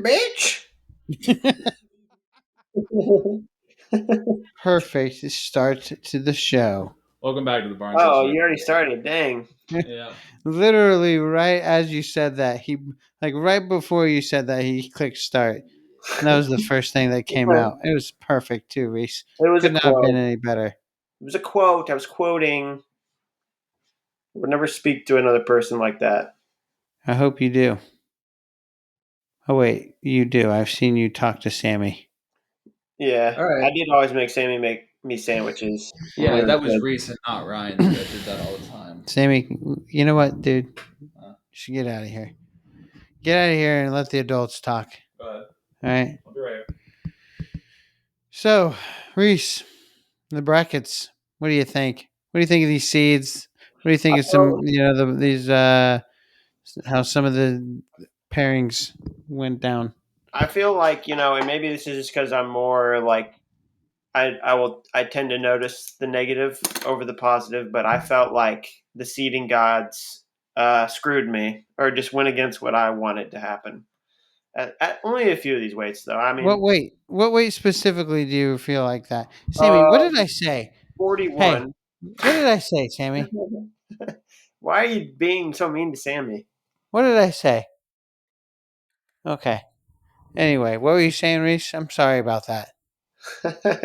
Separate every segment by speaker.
Speaker 1: bitch.
Speaker 2: Perfect start to the show.
Speaker 3: Welcome back to the Barnes.
Speaker 1: Oh, you already started. Dang.
Speaker 3: Yeah.
Speaker 2: Literally, right as you said that, right before you said that, he clicked start. And that was the first thing that came out. It was perfect too, Reese.
Speaker 1: It was
Speaker 2: Could
Speaker 1: a
Speaker 2: not have
Speaker 1: quote.
Speaker 2: been any better.
Speaker 1: It was a quote. I was quoting. I would never speak to another person like that.
Speaker 2: I hope you do. Oh wait, you do. I've seen you talk to Sammy.
Speaker 1: Yeah.
Speaker 3: All right.
Speaker 1: I did always make Sammy make me sandwiches.
Speaker 3: Yeah,
Speaker 1: Really
Speaker 3: that was
Speaker 1: good.
Speaker 3: Reese and not Ryan that did that all the time.
Speaker 2: Sammy, you know what, dude? You should get out of here. Get out of here and let the adults talk.
Speaker 3: Go ahead.
Speaker 2: All right.
Speaker 3: I'll be right here.
Speaker 2: So, Reese, the brackets. What do you think? What do you think of these seeds? What do you think of some? These how some of the pairings went down.
Speaker 1: I feel like, and maybe this is just because I'm more like I tend to notice the negative over the positive, but I felt like the seeding gods screwed me or just went against what I wanted to happen. At only a few of these weights, though. I mean,
Speaker 2: What weight specifically do you feel like that, Sammy? What did I say?
Speaker 1: 41.
Speaker 2: Hey, what did I say, Sammy?
Speaker 1: Why are you being so mean to Sammy?
Speaker 2: What did I say? Okay. Anyway, what were you saying, Reese? I'm sorry about that.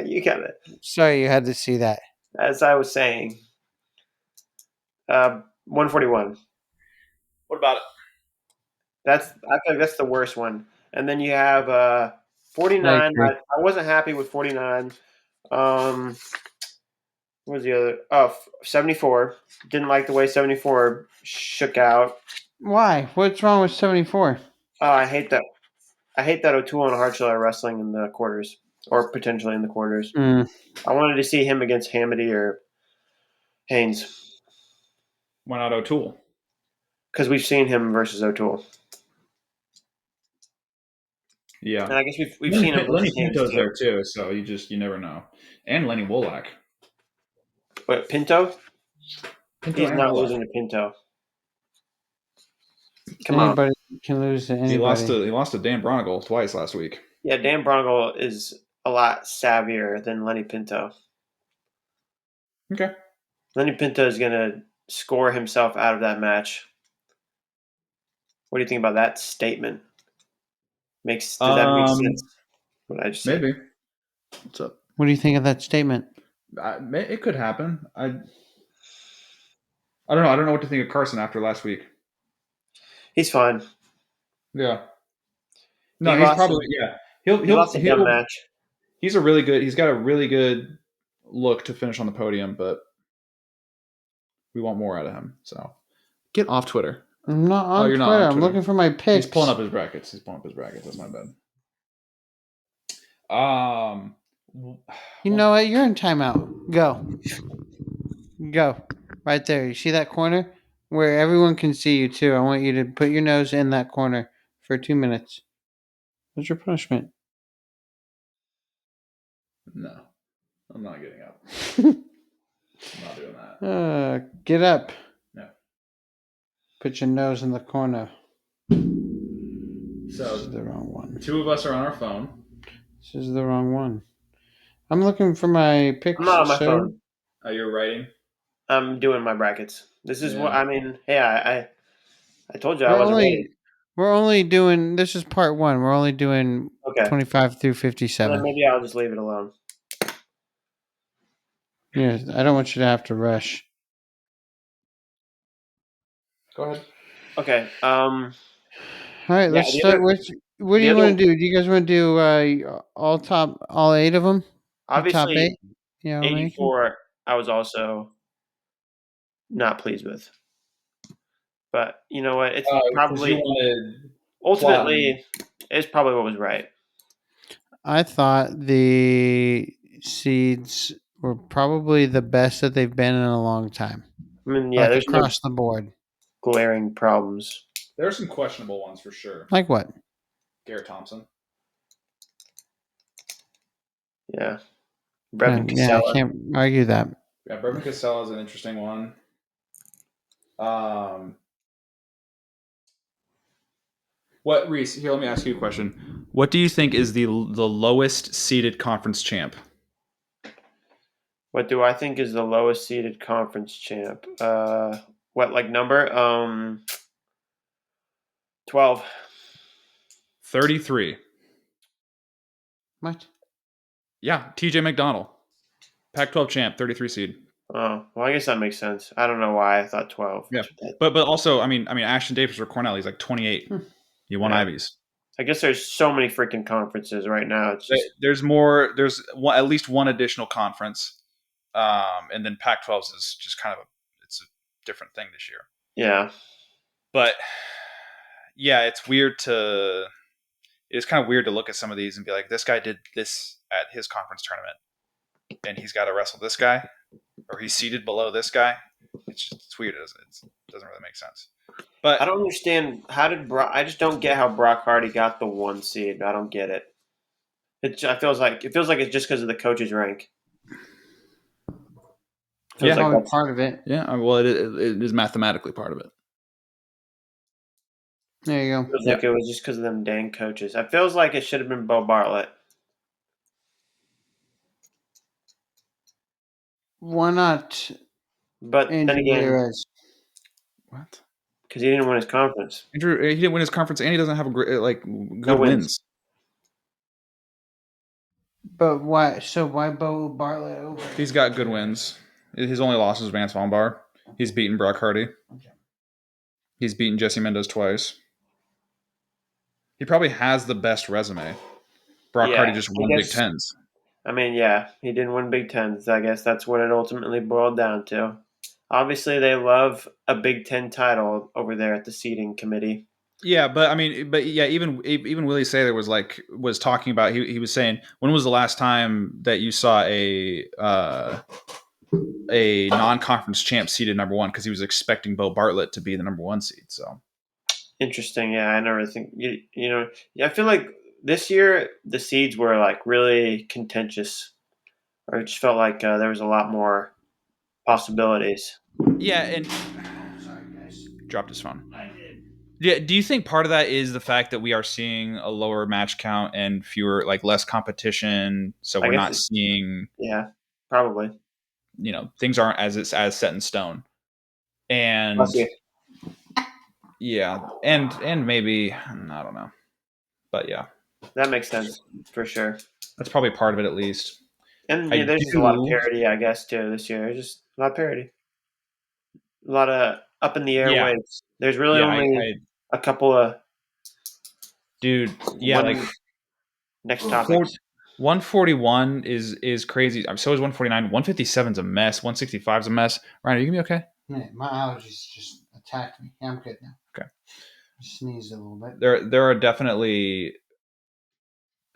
Speaker 1: You got it.
Speaker 2: Sorry you had to see that.
Speaker 1: As I was saying, 141.
Speaker 3: What about it?
Speaker 1: I think that's the worst one. And then you have 49. I wasn't happy with 49. What was the other? Oh, 74. Didn't like the way 74 shook out.
Speaker 2: Why? What's wrong with 74?
Speaker 1: Oh, I hate that. I hate that O'Toole and Hartzell are wrestling in the quarters, or potentially in the quarters. I wanted to see him against Hamady or Haynes.
Speaker 3: Why not O'Toole?
Speaker 1: Because we've seen him versus O'Toole.
Speaker 3: Yeah,
Speaker 1: and I guess we've seen him.
Speaker 3: Lenny Pinto's there too, so you never know. And Lenny Wolak.
Speaker 1: What, Pinto? He's not
Speaker 3: Wolak.
Speaker 1: losing to Pinto. Come
Speaker 2: Anybody can lose to anybody.
Speaker 3: He lost to Dan Bronigal twice last week.
Speaker 1: Yeah, Dan Bronigal is a lot savvier than Lenny Pinto.
Speaker 3: Okay.
Speaker 1: Lenny Pinto is going to score himself out of that match. What do you think about that statement? Does that make sense? What I just said?
Speaker 3: Maybe. What's up?
Speaker 2: What do you think of that statement?
Speaker 3: It could happen. I don't know. I don't know what to think of Carson after last week.
Speaker 1: He's fine.
Speaker 3: Yeah. No, he's probably He'll
Speaker 1: lost a dumb match.
Speaker 3: He's got a really good look to finish on the podium, but we want more out of him. So get off Twitter.
Speaker 2: I'm not on Twitter. I'm looking for my picks.
Speaker 3: He's pulling up his brackets. That's my bad.
Speaker 2: You know what? You're in timeout. Go. Right there. You see that corner? Where everyone can see you too. I want you to put your nose in that corner for 2 minutes. What's your punishment?
Speaker 3: No. I'm not getting up. I'm not doing that.
Speaker 2: Get up.
Speaker 3: No.
Speaker 2: Put your nose in the corner.
Speaker 3: So
Speaker 2: this is the wrong one.
Speaker 3: 2 of us are on our phone.
Speaker 2: This is the wrong one. I'm looking for my picks.
Speaker 1: I'm not on my phone.
Speaker 3: Oh, you're writing?
Speaker 1: I'm doing my brackets. This is what I mean. Hey, I told you I wasn't ready.
Speaker 2: We're only doing. This is part 1. We're only doing 25 through 57.
Speaker 1: Then maybe I'll just leave it alone.
Speaker 2: Yeah, I don't want you to have to rush.
Speaker 3: Go ahead.
Speaker 1: Okay.
Speaker 2: All right, let's start with. What do you want to do? Do you guys want to do all 8 of them?
Speaker 1: Obviously,
Speaker 2: top 8.
Speaker 1: 84. I was also not pleased with, but you know what? It's probably ultimately it's probably what was right.
Speaker 2: I thought the seeds were probably the best that they've been in a long time.
Speaker 1: I mean, yeah, there's
Speaker 2: across the board
Speaker 1: glaring problems.
Speaker 3: There are some questionable ones for sure.
Speaker 2: Like what?
Speaker 3: Garrett Thompson.
Speaker 1: Yeah. Brevin Casella.
Speaker 2: I can't argue that.
Speaker 3: Yeah, Brevin Casella is an interesting one. What, Reese? Here, let me ask you a question. What do you think is the lowest seeded conference champ?
Speaker 1: What do I think is the lowest seeded conference champ? What like number? 12.
Speaker 3: 33.
Speaker 2: What?
Speaker 3: Yeah, TJ McDonald. Pac-12 champ, 33 seed.
Speaker 1: Oh, well, I guess that makes sense. I don't know why I thought 12.
Speaker 3: Yeah. But also, I mean Ashton Davis for Cornell, he's like 28. He won
Speaker 1: Yeah.
Speaker 3: Ivies.
Speaker 1: I guess there's so many freaking conferences right now. It's just
Speaker 3: There's more. There's at least one additional conference, and then Pac-12s is just kind of it's a different thing this year.
Speaker 1: yeah.
Speaker 3: But yeah, it's kind of weird to look at some of these and be like, this guy did this at his conference tournament, and he's got to wrestle this guy, or he's seated below this guy. It's weird. It doesn't really make sense. But
Speaker 1: I don't understand I just don't get how Brock Hardy got the 1 seed. I don't get it. It feels like it's just because of the coach's rank.
Speaker 2: Feels
Speaker 3: Yeah.
Speaker 2: like that's part of it.
Speaker 3: yeah, well, it is mathematically part of it.
Speaker 2: There you go.
Speaker 1: Feels like it was just because of them dang coaches. It feels like it should have been Bo Bartlett.
Speaker 2: Why not
Speaker 1: But then
Speaker 2: Andrew
Speaker 1: again,
Speaker 2: Ramirez?
Speaker 3: What?
Speaker 1: because he didn't win his conference.
Speaker 3: Andrew, he didn't win his conference, and he doesn't have a great good
Speaker 1: No wins.
Speaker 3: wins.
Speaker 2: But why? So why Bo Bartlett over?
Speaker 3: He's got good wins. His only loss is Vance Von Bar. He's beaten Brock Hardy.
Speaker 2: Okay.
Speaker 3: He's beaten Jesse Mendez twice. He probably has the best resume. Brock Hardy just won Big Tens.
Speaker 1: I mean, yeah, he didn't win Big Tens. I guess that's what it ultimately boiled down to. Obviously, they love a Big Ten title over there at the seeding committee.
Speaker 3: Yeah, but I mean, even Willie Saylor was talking about. He was saying, when was the last time that you saw a non-conference champ seeded number 1? Because he was expecting Bo Bartlett to be the number 1 seed. So
Speaker 1: interesting. Yeah, I never think Yeah, I feel like this year the seeds were like really contentious, or it just felt like there was a lot more possibilities.
Speaker 3: yeah, and
Speaker 2: Sorry, guys.
Speaker 3: dropped his phone.
Speaker 2: I did.
Speaker 3: Yeah, do you think part of that is the fact that we are seeing a lower match count and less competition, so we're not seeing?
Speaker 1: Yeah, probably.
Speaker 3: Things aren't as set in stone, and yeah, and maybe I don't know, but yeah,
Speaker 1: that makes sense for sure.
Speaker 3: That's probably part of it at least.
Speaker 1: And there's just a lot of parity, I guess, too this year. There's just a lot of parity, a lot of up in the air weights. There's really only a couple of next topics.
Speaker 3: 141 is crazy. So is 149. 157 is a mess. 165 is a mess. Ryan, are you gonna be okay?
Speaker 2: Yeah, my allergies just attacked me. Yeah, I'm good now.
Speaker 3: Okay.
Speaker 2: I sneezed a little bit.
Speaker 3: There are definitely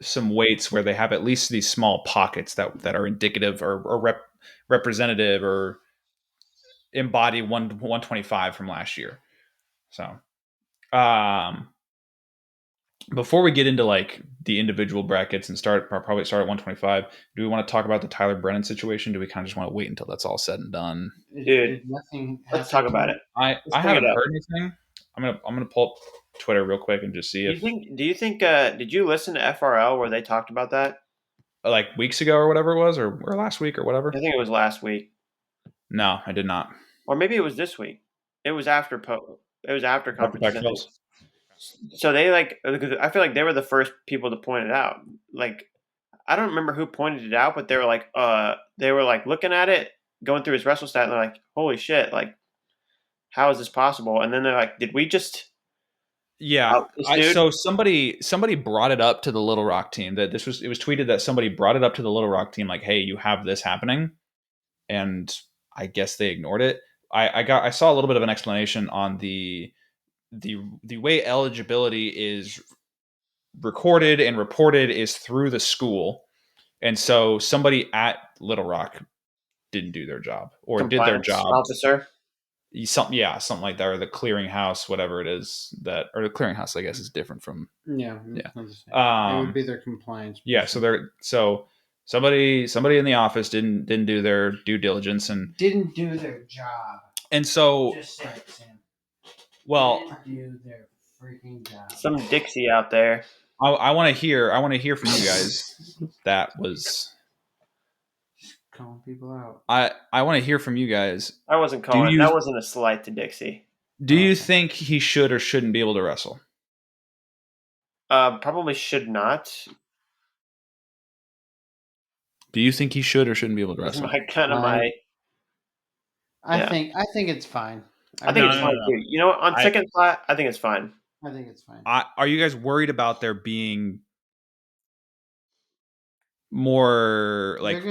Speaker 3: some weights where they have at least these small pockets that are indicative or representative or embody 125 from last year. So, before we get into the individual brackets and probably start at 125, do we want to talk about the Tyler Brennan situation? Do we kind of just want to wait until that's all said and done?
Speaker 1: Dude, let's talk about it.
Speaker 3: I haven't heard anything. I'm gonna pull up Twitter real quick and just see if.
Speaker 1: Do you think? Did you listen to FRL where they talked about that?
Speaker 3: Like weeks ago or whatever it was, or last week or whatever.
Speaker 1: I think it was last week.
Speaker 3: No, I did not.
Speaker 1: Or maybe it was this week. It was after conference. So they because I feel like they were the first people to point it out. Like, I don't remember who pointed it out, but they were like looking at it, going through his wrestle stat, and they're like, "Holy shit! Like, how is this possible?" And then they're like, "Did we just?"
Speaker 3: Yeah. So somebody brought it up to the Little Rock team that it was tweeted that somebody brought it up to the Little Rock team like, "Hey, you have this happening," and I guess they ignored it. I saw a little bit of an explanation on the way eligibility is recorded and reported is through the school, and so somebody at Little Rock didn't do their job or did their job.
Speaker 1: Officer.
Speaker 3: Something like that, or the clearinghouse, whatever it is or the clearinghouse, I guess, is different from.
Speaker 2: Yeah.
Speaker 3: It
Speaker 2: would be their compliance.
Speaker 3: Yeah. So somebody in the office didn't do their due diligence and
Speaker 2: didn't do their job.
Speaker 3: And so,
Speaker 2: just say it, Sam.
Speaker 3: Well,
Speaker 2: Didn't do their freaking job.
Speaker 1: Some Dixie out there.
Speaker 3: I want to hear from you guys. That was
Speaker 2: just calling people out.
Speaker 3: I want to hear from you guys.
Speaker 1: I wasn't calling. That wasn't a slight to Dixie.
Speaker 3: Do you think he should or shouldn't be able to wrestle?
Speaker 1: Probably should not.
Speaker 3: Do you think he should or shouldn't be able to wrestle?
Speaker 2: I think it's fine.
Speaker 1: I think it's fine too. You know what? On second thought, I think it's fine.
Speaker 2: I think it's fine.
Speaker 3: Are you guys worried about there being more like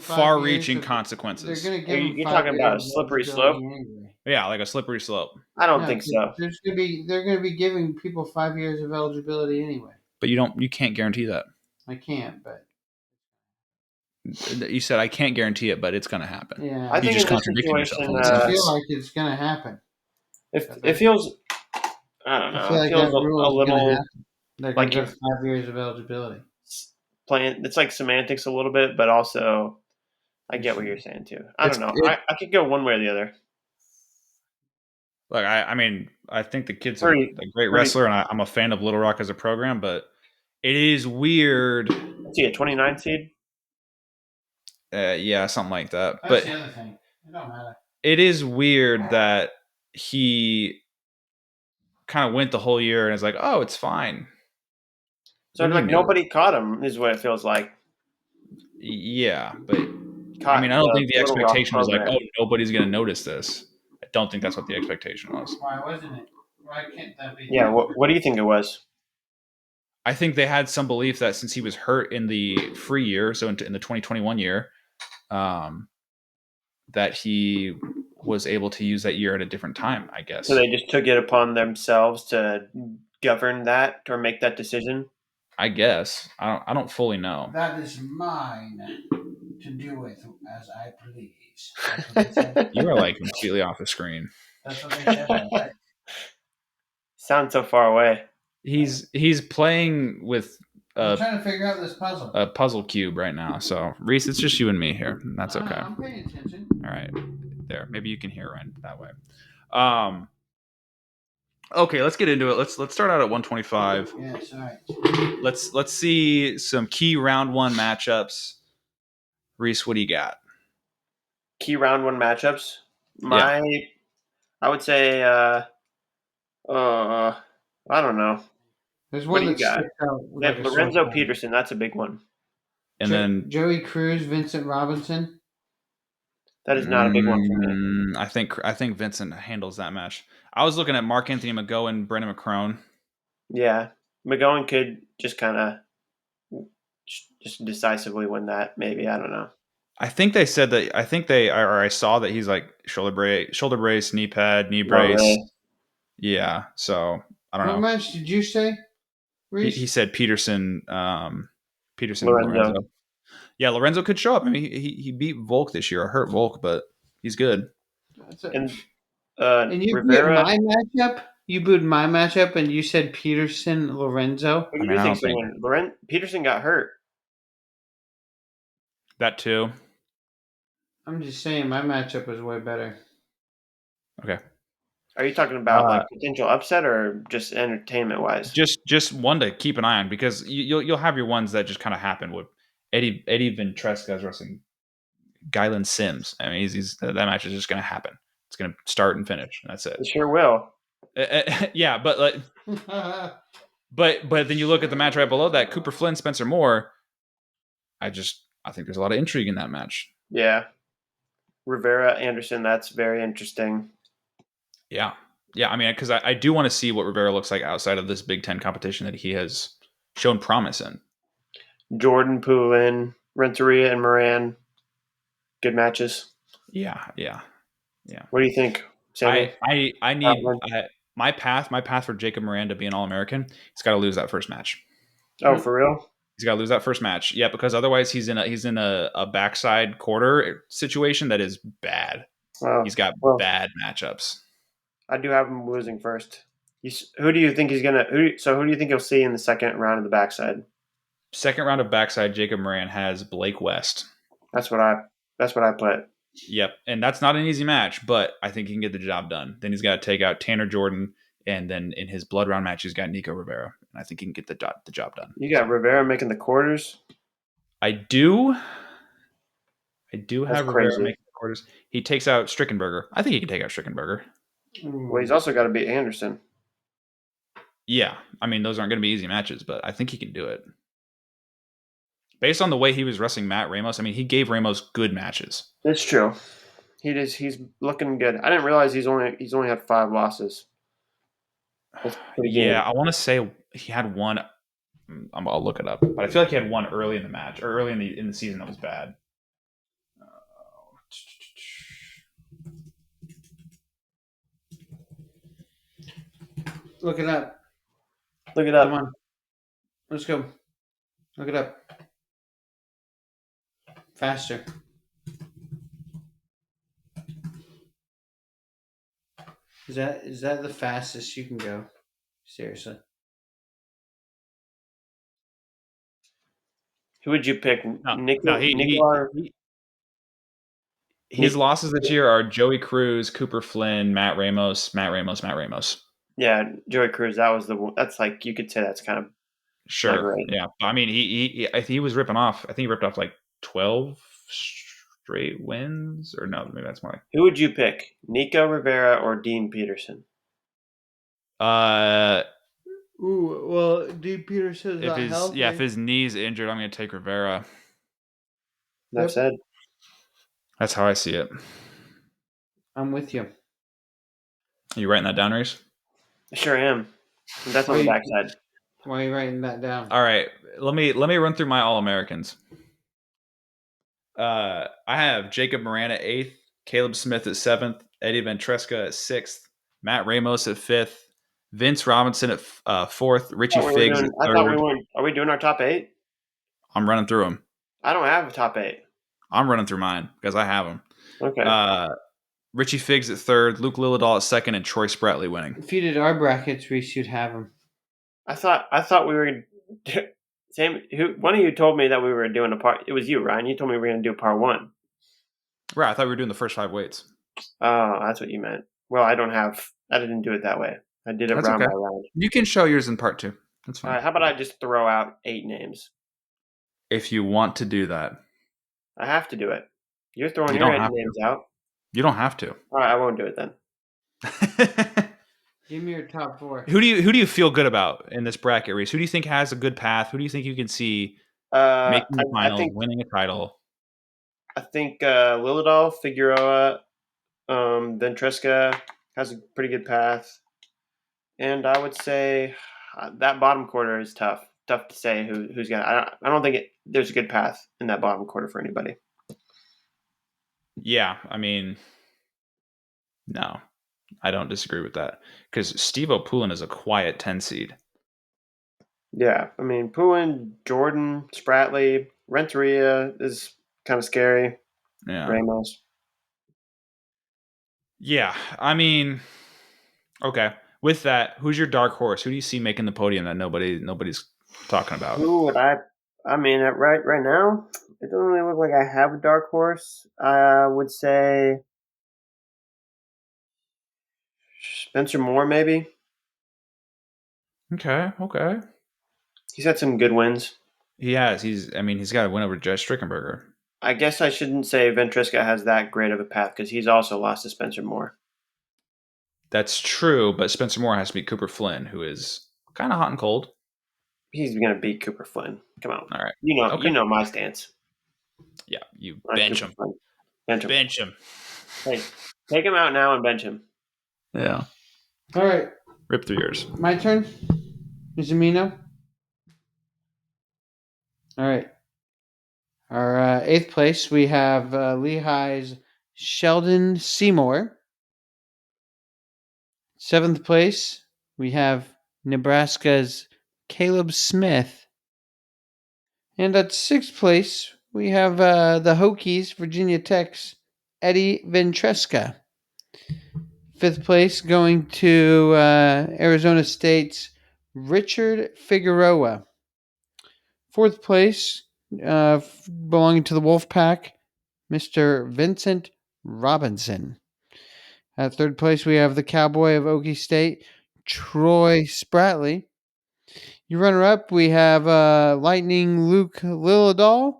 Speaker 3: far-reaching consequences?
Speaker 2: They're going to give him.
Speaker 1: You're talking about a slippery slope.
Speaker 2: Anyway.
Speaker 3: Yeah, like a slippery slope.
Speaker 1: I don't think so.
Speaker 2: They're going to be giving people 5 years of eligibility anyway.
Speaker 3: But you can't guarantee that.
Speaker 2: I can't, but
Speaker 3: you said I can't guarantee it, but it's going to happen.
Speaker 2: Yeah,
Speaker 1: I think
Speaker 3: just contradicting yourself.
Speaker 2: I feel like it's going to happen.
Speaker 1: It feels, I don't know.
Speaker 2: I feel like
Speaker 1: it feels
Speaker 2: that rule
Speaker 1: a little
Speaker 2: they're going to give 5 years of eligibility.
Speaker 1: It's like semantics a little bit, but also I get what you're saying too. I don't know. I could go one way or the other.
Speaker 3: Look, I mean, I think the kid's a great wrestler, and I'm a fan of Little Rock as a program, but it is weird.
Speaker 1: Is he a 29 seed?
Speaker 3: Yeah, something like that.
Speaker 2: That's the other thing. It don't matter.
Speaker 3: It is weird that he kind of went the whole year and is like, oh, it's fine.
Speaker 1: So like nobody caught him is what it feels like.
Speaker 3: Yeah, but I mean, I don't think the expectation was like, oh, nobody's going to notice this. I don't think that's what the expectation was.
Speaker 2: Why wasn't it? Why can't that be?
Speaker 1: Yeah, what do you think it was?
Speaker 3: I think they had some belief that since he was hurt in the free year, so in the 2021 year, that he was able to use that year at a different time, I guess.
Speaker 1: So they just took it upon themselves to govern that or make that decision?
Speaker 3: I guess. I don't fully know.
Speaker 2: That is mine to do with as I please. That's what they said.
Speaker 3: You are like completely off the screen.
Speaker 2: That's what they said, right?
Speaker 1: Sounds so far away.
Speaker 3: He's playing with
Speaker 2: I'm trying to figure out this puzzle.
Speaker 3: A puzzle cube right now. So Reese, it's just you and me here. That's okay.
Speaker 2: I'm paying attention.
Speaker 3: All right. There. Maybe you can hear Ryan that way. Okay, let's get into it. Let's start out at 125.
Speaker 2: Yes, all right.
Speaker 3: Let's see some key round one matchups. Reese, what do you got?
Speaker 1: Key round one matchups? I would say I don't know.
Speaker 2: There's one that sticks out.
Speaker 1: Like Lorenzo Peterson, that's a big one.
Speaker 3: And then
Speaker 2: Joey Cruz, Vincent Robinson.
Speaker 1: That is not a big one for me.
Speaker 3: I think Vincent handles that match. I was looking at Mark Anthony McGowan, Brendan McCrone.
Speaker 1: Yeah, McGowan could just kind of just decisively win that. Maybe, I don't know.
Speaker 3: I think they said that. I saw that he's like shoulder brace, knee pad, knee brace. Really? Yeah, so I don't know.
Speaker 2: What match did you say?
Speaker 3: He said Peterson, Lorenzo. Yeah, Lorenzo could show up. I mean, he beat Volk this year. I hurt Volk, but he's good.
Speaker 1: And
Speaker 2: you Rivera, booed my matchup. You booed my matchup, and you said Peterson, Lorenzo.
Speaker 1: What do you think? Peterson got hurt.
Speaker 3: That too.
Speaker 2: I'm just saying my matchup was way better.
Speaker 3: Okay.
Speaker 1: Are you talking about like potential upset or just entertainment wise?
Speaker 3: Just one to keep an eye on, because you'll have your ones that just kind of happen with Eddie Ventresca is wrestling Gylan Sims. I mean, that match is just going to happen. It's going to start and finish, and that's it.
Speaker 1: It sure will.
Speaker 3: Yeah, but like, but then you look at the match right below that, Cooper Flynn, Spencer Moore. I think there's a lot of intrigue in that match.
Speaker 1: Yeah, Rivera Anderson. That's very interesting.
Speaker 3: Yeah. I mean, because I do want to see what Rivera looks like outside of this Big Ten competition that he has shown promise in.
Speaker 1: Jordan Poulin, Renteria, and Moran. Good matches.
Speaker 3: Yeah.
Speaker 1: What do you think, Sammy?
Speaker 3: I need my path for Jacob Moran to be an All-American. He's got to lose that first match.
Speaker 1: Oh, for real?
Speaker 3: He's got to lose that first match. Yeah, because otherwise he's in a backside quarter situation that is bad. He's got bad matchups.
Speaker 1: I do have him losing first. Who do you think he's gonna? Who do you think you'll see in the second round of the backside?
Speaker 3: Second round of backside, Jacob Moran has Blake West.
Speaker 1: That's what I put.
Speaker 3: Yep, and that's not an easy match, but I think he can get the job done. Then he's got to take out Tanner Jordan, and then in his blood round match, he's got Nico Rivera. and I think he can get the job done.
Speaker 1: You got Rivera making the quarters?
Speaker 3: I do
Speaker 1: That's
Speaker 3: have Rivera making the quarters. He takes out Strickenberger. I think he can take out Strickenberger.
Speaker 1: Well, he's also got to beat Anderson.
Speaker 3: Yeah. I mean, those aren't going to be easy matches, but I think he can do it. Based on the way he was wrestling Matt Ramos, I mean, he gave Ramos good matches.
Speaker 1: That's true. He's looking good. I didn't realize he's only had 5 losses. That's pretty good.
Speaker 3: Yeah, I want to say he had one. I'll look it up, but I feel like he had one early in the match or early in the season that was bad.
Speaker 2: Look it up.
Speaker 1: Look it up.
Speaker 2: Come on. Let's go. Look it up. Faster. Is that the fastest you can go? Seriously.
Speaker 1: Who would you pick?
Speaker 3: His losses this year are Joey Cruz, Cooper Flynn, Matt Ramos.
Speaker 1: Yeah, Joey Cruz. That was the one. That's like you could say that's kind of
Speaker 3: sure. Right. Yeah, I mean he was ripping off. I think he ripped off like 12 straight wins, or no, maybe that's more like.
Speaker 1: Who would you pick, Nico Rivera or Dean Peterson?
Speaker 2: Well, Dean Peterson's not healthy.
Speaker 3: Yeah, if his knee's injured, I'm going to take Rivera.
Speaker 1: Enough said.
Speaker 3: That's how I see it.
Speaker 2: I'm with you.
Speaker 3: Are you writing that down, Reese?
Speaker 1: I sure am. That's on the backside.
Speaker 2: Why are you writing that down?
Speaker 3: All right, let me run through my All-Americans. I have Jacob Moran at 8th, Caleb Smith at 7th, Eddie Ventresca at 6th, Matt Ramos at 5th, Vince Robinson at 4th, Richie Figs at 3rd.
Speaker 1: Are we doing our top 8?
Speaker 3: I'm running through them.
Speaker 1: I don't have a top 8.
Speaker 3: I'm running through mine because I have them.
Speaker 1: Okay.
Speaker 3: Richie Figs at 3rd, Luke Lillidahl at 2nd, and Troy Spratley winning.
Speaker 2: If you did our brackets, Reese, you'd have them.
Speaker 1: I thought we were one of you told me that we were doing a part. It was you, Ryan. You told me we were going to do part 1.
Speaker 3: Right. I thought we were doing the first 5 weights.
Speaker 1: Oh, that's what you meant. Well, I didn't do it that way. I did it round by round.
Speaker 3: You can show yours in part 2. That's fine.
Speaker 1: All right, how about I just throw out 8 names?
Speaker 3: If you want to do that.
Speaker 1: I have to do it. You're throwing your 8 names out.
Speaker 3: You don't have to.
Speaker 1: All right, I won't do it then.
Speaker 2: Give me your top 4.
Speaker 3: Who do you feel good about in this bracket, Reese? Who do you think has a good path? Who do you think you can see making the final, winning a title?
Speaker 1: I think Lillidahl, Figueroa, Ventresca has a pretty good path. And I would say that bottom quarter is tough. Tough to say who's going to. I don't think there's a good path in that bottom quarter for anybody.
Speaker 3: Yeah, I mean, no. I don't disagree with that because Steve O'Poulin is a quiet 10 seed.
Speaker 1: Yeah, I mean, Poulin, Jordan, Spratley, Renteria is kind of scary.
Speaker 3: Yeah.
Speaker 1: Ramos.
Speaker 3: Yeah, I mean, okay. With that, who's your dark horse? Who do you see making the podium that nobody's talking about?
Speaker 1: Who would I mean, right now, it doesn't really look like I have a dark horse. I would say Spencer Moore, maybe.
Speaker 3: Okay.
Speaker 1: He's had some good wins.
Speaker 3: He has. He's got a win over Judge Strickenberger.
Speaker 1: I guess I shouldn't say Ventresca has that great of a path because he's also lost to Spencer Moore.
Speaker 3: That's true, but Spencer Moore has to beat Cooper Flynn, who is kind of hot and cold.
Speaker 1: He's going to beat Cooper Flynn. Come on.
Speaker 3: All right.
Speaker 1: You know my stance.
Speaker 3: Yeah, you bench him. Bench him.
Speaker 1: Hey, take him out now and bench him.
Speaker 3: Yeah.
Speaker 2: All right.
Speaker 3: Rip through yours.
Speaker 2: My turn. Is it me now? All right. Our 8th place, we have Lehigh's Sheldon Seymour. 7th place, we have Nebraska's Caleb Smith. And at 6th place, we have the Hokies, Virginia Tech's Eddie Ventresca. 5th place going to Arizona State's Richard Figueroa. 4th place, belonging to the Wolfpack, Mr. Vincent Robinson. At 3rd place, we have the Cowboy of Okie State, Troy Spratley. Your runner-up, we have Lightning Luke Lilladall.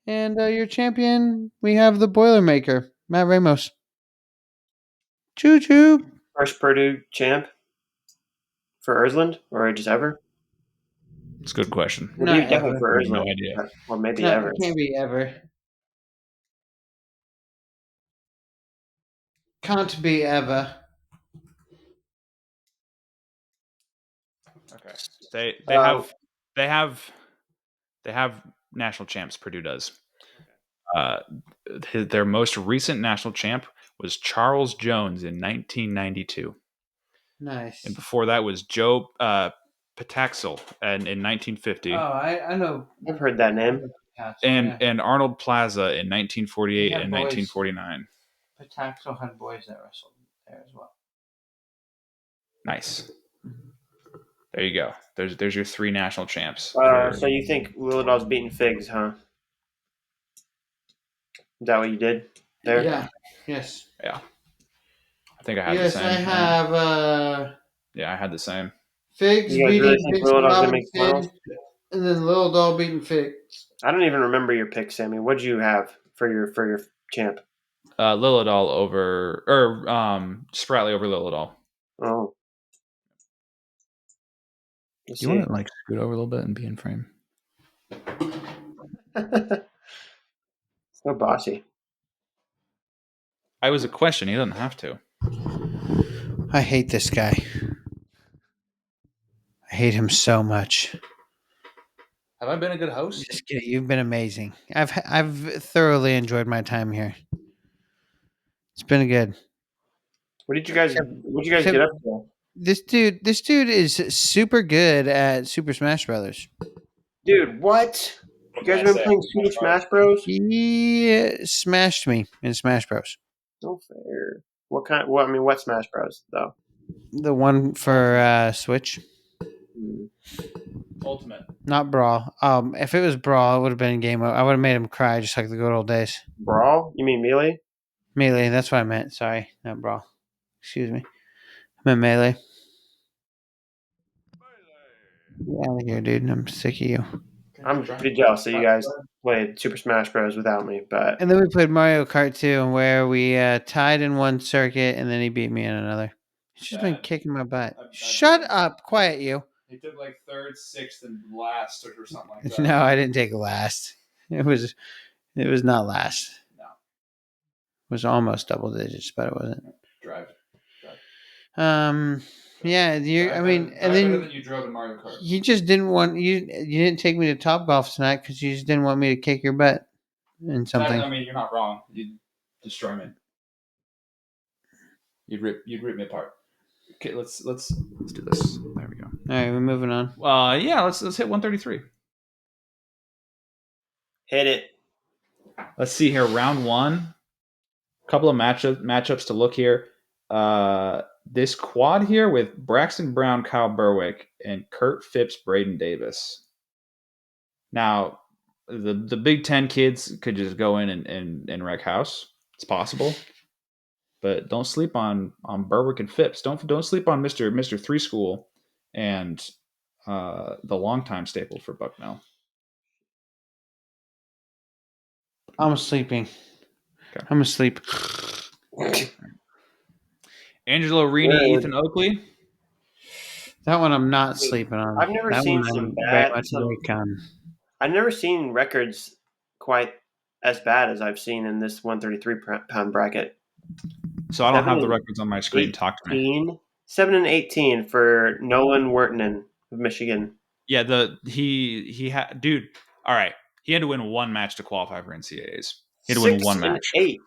Speaker 2: And your champion, we have the Boilermaker, Matt Ramos. Choo-choo.
Speaker 1: First Purdue champ for Ersland, or just ever?
Speaker 3: It's a good question.
Speaker 1: Well, definitely for Ersland.
Speaker 3: No idea.
Speaker 1: Or maybe ever.
Speaker 2: It can't be ever. Can't be ever.
Speaker 3: Okay. They have national champs. Purdue does. Their most recent national champ was Charles Jones in 1992.
Speaker 2: Nice.
Speaker 3: And before that was Joe Pataxel in 1950.
Speaker 2: Oh, I know.
Speaker 1: I've heard that name.
Speaker 3: And Arnold Plaza in 1948 and 1949.
Speaker 2: Pataxel had boys that wrestled there as well.
Speaker 3: Nice. There you go. There's your 3 national champs.
Speaker 1: So you think Lilladall's beating Figs, huh? Is that what you did there?
Speaker 2: Yeah. Yes.
Speaker 3: Yeah. I think I had the same.
Speaker 2: Yes, I have.
Speaker 3: Yeah, I had the same.
Speaker 2: Figs
Speaker 1: you guys
Speaker 2: beating
Speaker 1: really think
Speaker 2: Figs
Speaker 1: Lilladall's gonna make finals?
Speaker 2: And then Lilladall beating Figs.
Speaker 1: I don't even remember your pick, Sammy. What'd you have for your champ?
Speaker 3: Lilladall over Spratley over Lilladall.
Speaker 1: Oh.
Speaker 3: Do you want to scoot over a little bit and be in frame?
Speaker 1: So bossy.
Speaker 3: I was a question. He doesn't have to.
Speaker 2: I hate this guy. I hate him so much.
Speaker 3: Have I been a good host?
Speaker 2: Just kidding. You've been amazing. I've thoroughly enjoyed my time here. It's been good.
Speaker 1: What did you guys get up to?
Speaker 2: This dude is super good at Super Smash Brothers.
Speaker 1: Dude, what? You guys have been playing Super Smash Bros?
Speaker 2: He smashed me in Smash Bros.
Speaker 1: No fair. What Smash Bros though?
Speaker 2: The one for Switch.
Speaker 3: Ultimate.
Speaker 2: Not Brawl. If it was Brawl, it would have been game over. I would have made him cry just like the good old days.
Speaker 1: Brawl? You mean Melee?
Speaker 2: Melee, that's what I meant. Sorry, not Brawl. Excuse me. I meant Melee. Get out of here, dude. I'm sick of you.
Speaker 1: I'm pretty jealous that you guys played Super Smash Bros without me, but
Speaker 2: and then we played Mario Kart 2, where we tied in one circuit, and then he beat me in another. He's just been kicking my butt. Shut up! Quiet you.
Speaker 3: He took 3rd, 6th, and last or something like that.
Speaker 2: No, I didn't take last. It was not last.
Speaker 3: No.
Speaker 2: It was almost double digits, but it wasn't.
Speaker 3: Drive.
Speaker 2: Yeah, and then
Speaker 3: you drove in Mario Kart.
Speaker 2: You just didn't want you didn't take me to Top Golf tonight because you just didn't want me to kick your butt in something.
Speaker 3: I mean, you're not wrong. You'd destroy me. You'd rip me apart. Okay, let's do this. There we go.
Speaker 2: All right, we're moving on.
Speaker 3: Yeah, let's hit 133.
Speaker 1: Hit it.
Speaker 3: Let's see here. Round 1. Couple of matchups to look here. This quad here with Braxton Brown, Kyle Berwick, and Kurt Phipps, Braden Davis. Now, the Big Ten kids could just go in and wreck house. It's possible. But don't sleep on Berwick and Phipps. Don't sleep on Mr. 3 School and the longtime staple for Bucknell.
Speaker 2: I'm sleeping.
Speaker 3: Okay.
Speaker 2: I'm asleep.
Speaker 3: Angelo Rini, Ethan Oakley.
Speaker 2: That one I'm not sleeping on.
Speaker 1: I've never seen some bad. I've never seen records quite as bad as I've seen in this 133-pound bracket.
Speaker 3: So I don't have the records on my screen. Talk to me.
Speaker 1: 7-18 for Nolan Wertinen of Michigan.
Speaker 3: Yeah, he had, dude. All right, he had to win one match to qualify for NCAAs. He had to win one match.
Speaker 1: 6-8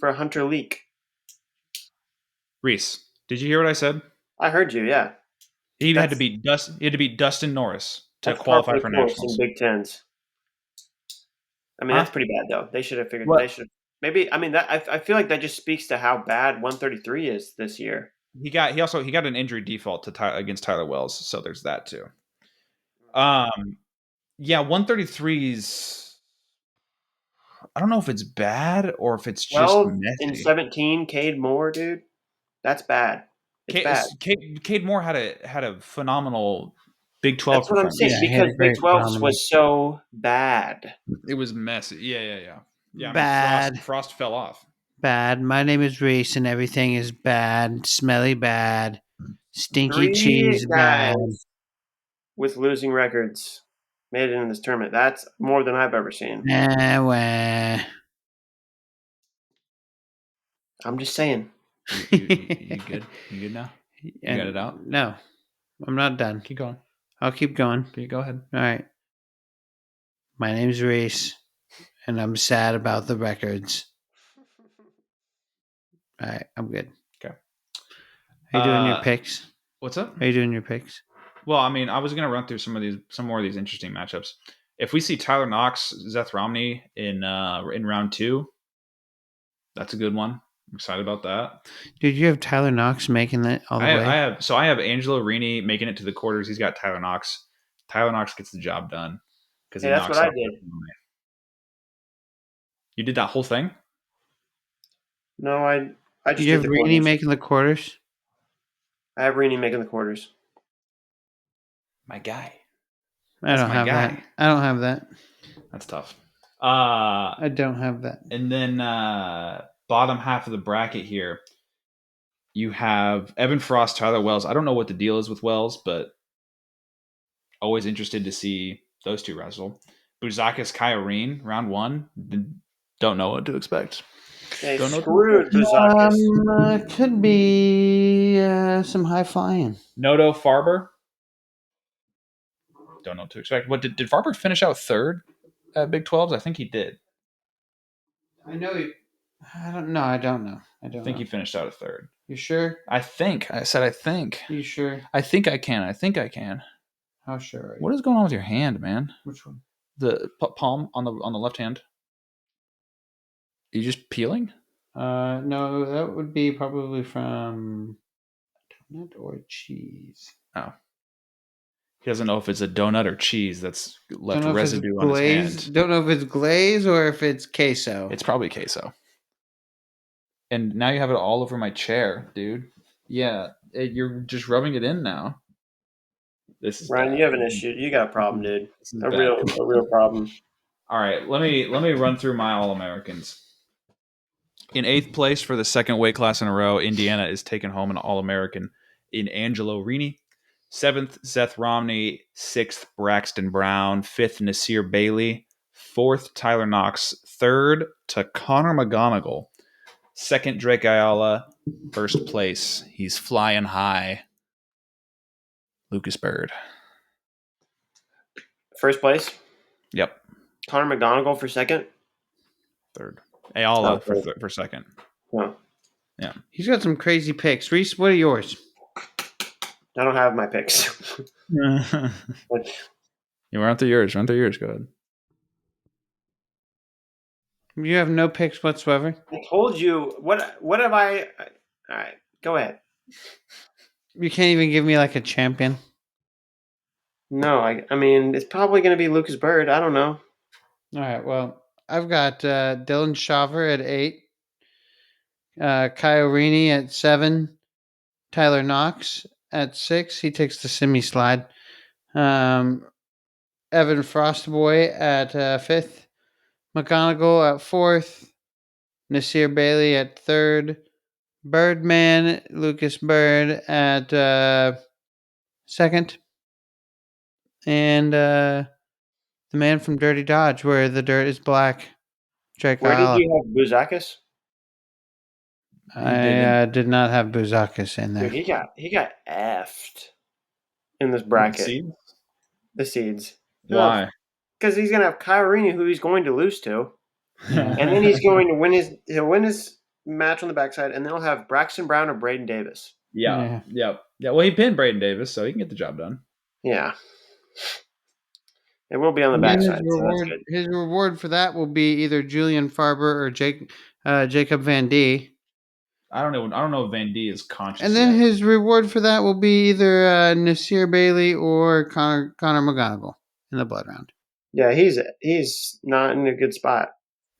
Speaker 1: for Hunter Leak.
Speaker 3: Reese, did you hear what I said?
Speaker 1: I heard you. Yeah.
Speaker 3: He had to beat Dustin Norris to qualify for nationals.
Speaker 1: In Big Tens. I mean, that's pretty bad though. They should have figured. What? They should maybe. I mean, that I feel like that just speaks to how bad 133 is this year.
Speaker 3: He got an injury default against Tyler Wells, so there's that too. Yeah, 133's. I don't know if it's bad or if it's just
Speaker 1: 12
Speaker 3: messy.
Speaker 1: In 17, Cade Moore, dude. That's bad. It's bad.
Speaker 3: Cade Moore had a phenomenal Big 12
Speaker 1: That's what I'm saying, because Big 12 was so bad.
Speaker 3: It was messy. Yeah.
Speaker 2: Bad.
Speaker 3: I mean, Frost fell off.
Speaker 2: Bad. My name is Reese, and everything is bad. Smelly bad. Stinky
Speaker 1: 3
Speaker 2: cheese
Speaker 1: guys
Speaker 2: bad.
Speaker 1: with losing records made it in this tournament. That's more than I've ever seen.
Speaker 2: Well.
Speaker 1: I'm just saying.
Speaker 3: You good? You good now? You got it out?
Speaker 2: No, I'm not done.
Speaker 3: Keep going.
Speaker 2: I'll keep going.
Speaker 3: Okay, go ahead.
Speaker 2: All right. My name's Reese, and I'm sad about the records. All right, I'm good.
Speaker 3: Okay.
Speaker 2: Are you doing your picks?
Speaker 3: What's up?
Speaker 2: Are you doing your picks?
Speaker 3: Well, I mean, I was gonna run through some more of these interesting matchups. If we see Tyler Knox, Seth Romney in round 2, that's a good one. I'm excited about that.
Speaker 2: Dude, you have Tyler Knox making that all the way?
Speaker 3: I have Angelo Rini making it to the quarters. He's got Tyler Knox. Tyler Knox gets the job done because
Speaker 1: that's what I did.
Speaker 3: You did that whole thing?
Speaker 1: No, I just
Speaker 2: you have Rini making the quarters?
Speaker 1: I have Rini making the quarters.
Speaker 3: My guy.
Speaker 2: I don't have that. I don't have that.
Speaker 3: That's tough.
Speaker 2: I don't have that.
Speaker 3: And then bottom half of the bracket here, you have Evan Frost, Tyler Wells. I don't know what the deal is with Wells, but always interested to see those two wrestle. Buzakis, Kyrene, round 1. Don't know what to expect.
Speaker 1: They screwed Buzakis.
Speaker 2: Could be some high flying.
Speaker 3: Noto Farber. Don't know what to expect. What did Farber finish out 3rd at Big 12s? I think he did.
Speaker 2: I know he. I don't know. I don't know.
Speaker 3: I think he finished out 3rd.
Speaker 2: You sure?
Speaker 3: I think. I said I think.
Speaker 2: You sure?
Speaker 3: I think I can.
Speaker 2: How sure are you?
Speaker 3: What is going on with your hand, man?
Speaker 2: Which one?
Speaker 3: The palm on the left hand. Are you just peeling?
Speaker 2: No, that would be probably from donut or cheese.
Speaker 3: Oh. He doesn't know if it's a donut or cheese that's left residue on his hand.
Speaker 2: Don't know if it's glaze or if it's queso.
Speaker 3: It's probably queso. And now you have it all over my chair, dude. Yeah, you're just rubbing it in now. This is
Speaker 1: Ryan,
Speaker 3: bad.
Speaker 1: you have an issue. You got a problem, dude. A real problem.
Speaker 3: All right, let me run through my All-Americans. In 8th place for the 2nd weight class in a row, Indiana is taking home an All-American in Angelo Rini. 7th, Seth Romney. 6th, Braxton Brown. 5th, Nasir Bailey. 4th, Tyler Knox. 3rd, to Connor McGonigal. 2nd, Drake Ayala. 1st place, he's flying high, Lucas Bird.
Speaker 1: 1st place?
Speaker 3: Yep.
Speaker 1: Connor McGonigal for 2nd?
Speaker 3: 3rd. Ayala for 2nd.
Speaker 1: Oh.
Speaker 3: Yeah.
Speaker 2: He's got some crazy picks. Reese, what are yours?
Speaker 1: I don't have my picks.
Speaker 3: You run through yours. Go ahead.
Speaker 2: You have no picks whatsoever?
Speaker 1: I told you. What have I... All right, go ahead.
Speaker 2: You can't even give me like a champion?
Speaker 1: No, I mean, it's probably going to be Lucas Bird. I don't know.
Speaker 2: All right, well, I've got Dylan Shaver at 8. Kyle Rini at 7. Tyler Knox at 6. He takes the semi-slide. Evan Frostboy at 5th. McGonigal at 4th. Nasir Bailey at 3rd. Birdman, Lucas Bird at 2nd. And the man from Dirty Dodge, where the dirt is black. Drake
Speaker 1: Where
Speaker 2: Ayala.
Speaker 1: did you have Buzakis?
Speaker 2: I did not have Buzakis in there.
Speaker 1: Dude, he got effed in this bracket. The seeds.
Speaker 3: Why?
Speaker 1: Because he's gonna have Kyrie, who he's going to lose to, and then he's going to win his match on the backside, and they'll have Braxton Brown or Braden Davis.
Speaker 3: Yeah. Well, he pinned Braden Davis, so he can get the job done.
Speaker 1: Yeah. It will be on the backside.
Speaker 2: His reward for that will be either Julian Farber or Jacob Van D.
Speaker 3: I don't know if Van D is conscious.
Speaker 2: And then his reward for that will be either Nasir Bailey or Connor McGonigal in the blood round.
Speaker 1: Yeah, he's not in a good spot.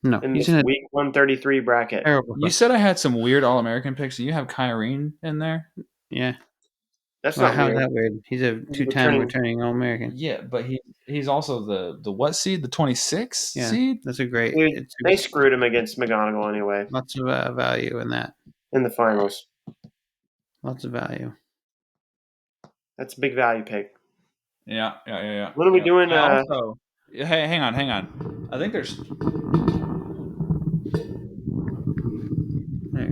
Speaker 2: No,
Speaker 1: he's in week 133 bracket.
Speaker 2: Terrible.
Speaker 3: You said I had some weird All-American picks. Do you have Kyrene in there?
Speaker 2: Yeah.
Speaker 1: That's not
Speaker 2: how's
Speaker 1: weird.
Speaker 2: that weird? He's a two-time returning All-American.
Speaker 3: Yeah, but he's also the what seed? The 26 seed?
Speaker 2: That's a great...
Speaker 1: Dude, they screwed him against McGonagall anyway.
Speaker 2: Lots of value in that.
Speaker 1: In the finals.
Speaker 2: Lots of value.
Speaker 1: That's a big value pick.
Speaker 3: Yeah.
Speaker 1: What are we doing?
Speaker 3: Also, hey, hang on. I think there's...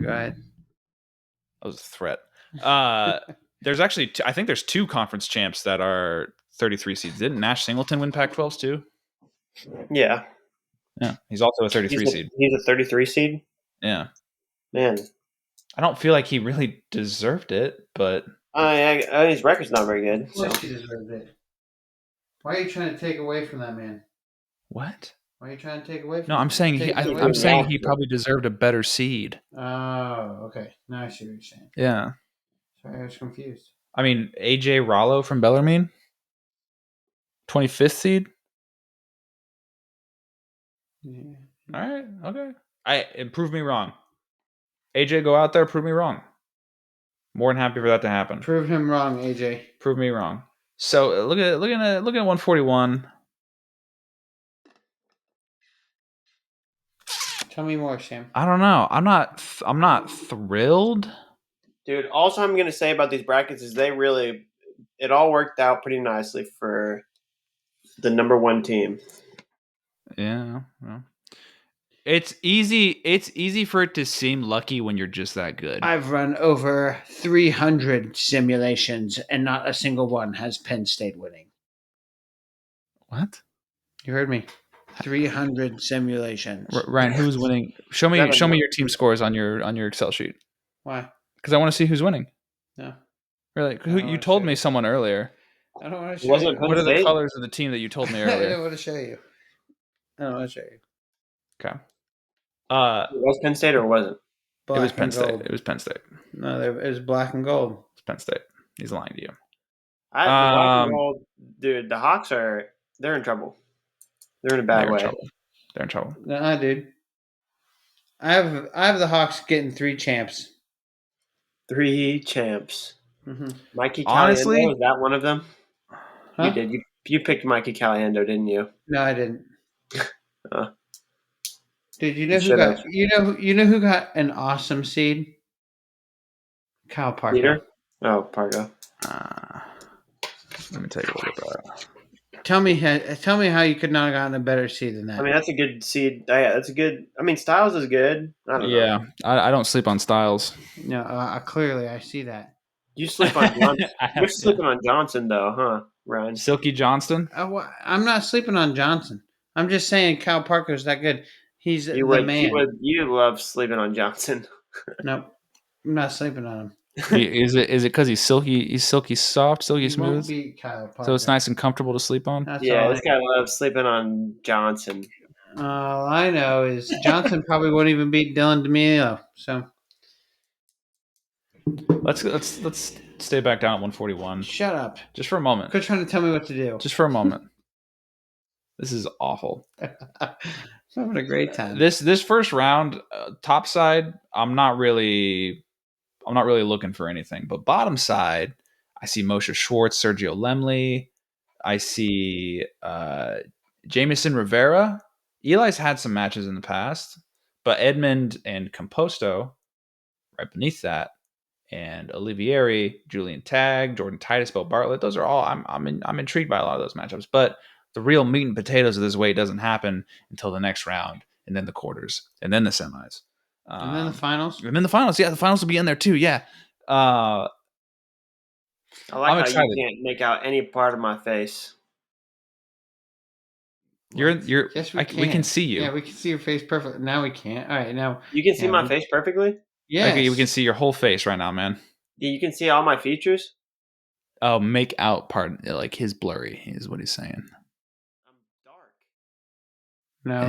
Speaker 2: Go ahead.
Speaker 3: That was a threat. There's actually, I think there's 2 conference champs that are 33 seeds. Didn't Nash Singleton win Pac-12s too?
Speaker 1: Yeah.
Speaker 3: Yeah. He's also a 33 seed.
Speaker 1: He's a 33 seed?
Speaker 3: Yeah.
Speaker 1: Man.
Speaker 3: I don't feel like he really deserved it, but...
Speaker 1: his record's not very good.
Speaker 2: Of course he deserved it. Why are you trying to take away from that man?
Speaker 3: What?
Speaker 2: Why are you trying to take away from
Speaker 3: No, I'm saying he probably deserved a better seed.
Speaker 2: Oh, okay. Now I see what you're saying.
Speaker 3: Yeah.
Speaker 2: Sorry, I was confused.
Speaker 3: I mean, AJ Rollo from Bellarmine, 25th seed.
Speaker 2: Yeah.
Speaker 3: All right, okay. Prove me wrong. AJ, go out there, prove me wrong. More than happy for that to happen.
Speaker 2: Prove him wrong, AJ.
Speaker 3: Prove me wrong. So look at 141.
Speaker 2: Tell me more, Sam.
Speaker 3: I don't know. I'm not thrilled.
Speaker 1: Dude, also I'm going to say about these brackets is it all worked out pretty nicely for the number 1 team.
Speaker 3: Yeah. Well, it's easy for it to seem lucky when you're just that good.
Speaker 2: I've run over 300 simulations and not a single one has Penn State winning.
Speaker 3: What?
Speaker 2: You heard me. 300 simulations.
Speaker 3: Ryan, who's winning? Show me your team scores on your Excel sheet.
Speaker 2: Why?
Speaker 3: Because I want to see who's winning.
Speaker 2: No.
Speaker 3: Really? You told me someone earlier.
Speaker 2: I don't want to show you.
Speaker 3: What are the colors of the team that you told me earlier?
Speaker 2: I don't want to show you.
Speaker 3: Okay.
Speaker 1: Was Penn State or wasn't?
Speaker 3: It was Penn State.
Speaker 2: No, it was black and gold.
Speaker 3: It's Penn State. He's lying to you.
Speaker 1: The black and gold, dude, the Hawks they're in trouble. They're in a bad way.
Speaker 3: They're in trouble.
Speaker 2: Nah, dude. I have the Hawks getting 3 champs.
Speaker 1: 3 champs.
Speaker 2: Mm-hmm.
Speaker 1: Mikey
Speaker 3: Honestly,
Speaker 1: Caliendo, is that one of them?
Speaker 2: Huh?
Speaker 1: You did. You picked Mikey Caliendo, didn't you?
Speaker 2: No, I didn't. Dude, you know who got an awesome seed? Kyle Parker.
Speaker 1: Peter? Oh, Pargo.
Speaker 3: Let me take a look at that.
Speaker 2: Tell me how you could not have gotten a better seed than that.
Speaker 1: I mean, that's a good seed. That's a good. I mean, Styles is good. I don't know.
Speaker 3: Yeah, I don't sleep on Styles.
Speaker 2: No, clearly I see that.
Speaker 1: You sleep on Johnson. You're sleeping on Johnson, though, huh, Ryan?
Speaker 3: Silky Johnston?
Speaker 2: I'm not sleeping on Johnson. I'm just saying Kyle Parker's that good. He's the man.
Speaker 1: You love sleeping on Johnson.
Speaker 2: Nope. I'm not sleeping on him.
Speaker 3: Is it because he's silky? He's silky soft, silky smooth.
Speaker 2: Won't be Kyle Parker.
Speaker 3: So it's nice and comfortable to sleep on.
Speaker 1: This guy loves sleeping on Johnson.
Speaker 2: All I know is Johnson probably won't even beat Dylan DeMilo. So
Speaker 3: let's stay back down at 141.
Speaker 2: Shut up.
Speaker 3: Just for a moment.
Speaker 2: Quit trying to tell me what to do.
Speaker 3: Just for a moment. This is awful.
Speaker 2: I'm having a great time.
Speaker 3: This first round, top side, I'm not really looking for anything. But bottom side, I see Moshe Schwartz, Sergio Lemley. I see Jamison Rivera. Eli's had some matches in the past, but Edmund and Composto right beneath that, and Olivieri, Julian Tagg, Jordan Titus, Bo Bartlett. Those are all I'm intrigued by a lot of those matchups. But the real meat and potatoes of this weight doesn't happen until the next round, and then the quarters, and then the semis.
Speaker 2: And then the finals?
Speaker 3: And then the finals. Yeah, the finals will be in there too. Yeah.
Speaker 1: I like how you can't make out any part of my face.
Speaker 3: You're.
Speaker 2: Yes,
Speaker 3: we can see you.
Speaker 2: Yeah, we can see your face perfectly. Now we can't. All right, now
Speaker 1: you can see my face perfectly.
Speaker 2: Yeah,
Speaker 3: okay, we can see your whole face right now, man.
Speaker 1: Yeah, you can see all my features.
Speaker 3: Oh, make out part like his blurry is what he's saying.
Speaker 1: I'm dark.
Speaker 2: No,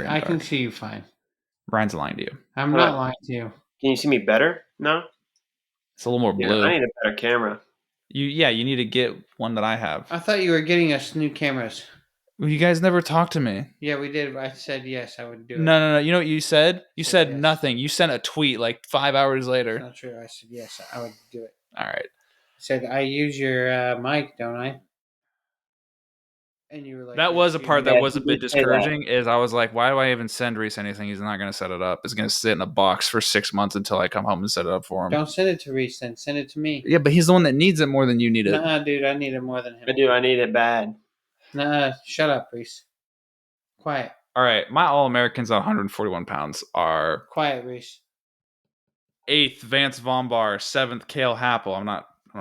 Speaker 2: I can see you fine.
Speaker 3: Ryan's lying to you.
Speaker 2: I'm not lying to you.
Speaker 1: Can you see me better? No.
Speaker 3: It's a little more blue.
Speaker 1: I need a better camera.
Speaker 3: You need to get one that I have.
Speaker 2: I thought you were getting us new cameras.
Speaker 3: Well, you guys never talked to me.
Speaker 2: Yeah, we did. I said yes, I would do it.
Speaker 3: No. You know what you said? You said yes. Nothing. You sent a tweet like 5 hours later.
Speaker 2: That's not true. I said yes, I would do it.
Speaker 3: All right.
Speaker 2: said, I use your mic, don't I? And you were like,
Speaker 3: that was a part that was a bit discouraging. Is I was like, why do I even send Reese anything? He's not going to set it up. It's going to sit in a box for 6 months until I come home and set it up for him.
Speaker 2: Don't send it to Reese then. Send it to me.
Speaker 3: Yeah, but he's the one that needs it more than you need it.
Speaker 2: Nah, dude, I need it more than him.
Speaker 1: I do. I need it bad.
Speaker 2: Nah, shut up, Reese. Quiet.
Speaker 3: All right, my All-Americans at 141 pounds are...
Speaker 2: Quiet, Reese.
Speaker 3: 8th, Vance Vombar. 7th, Cale Happel. I don't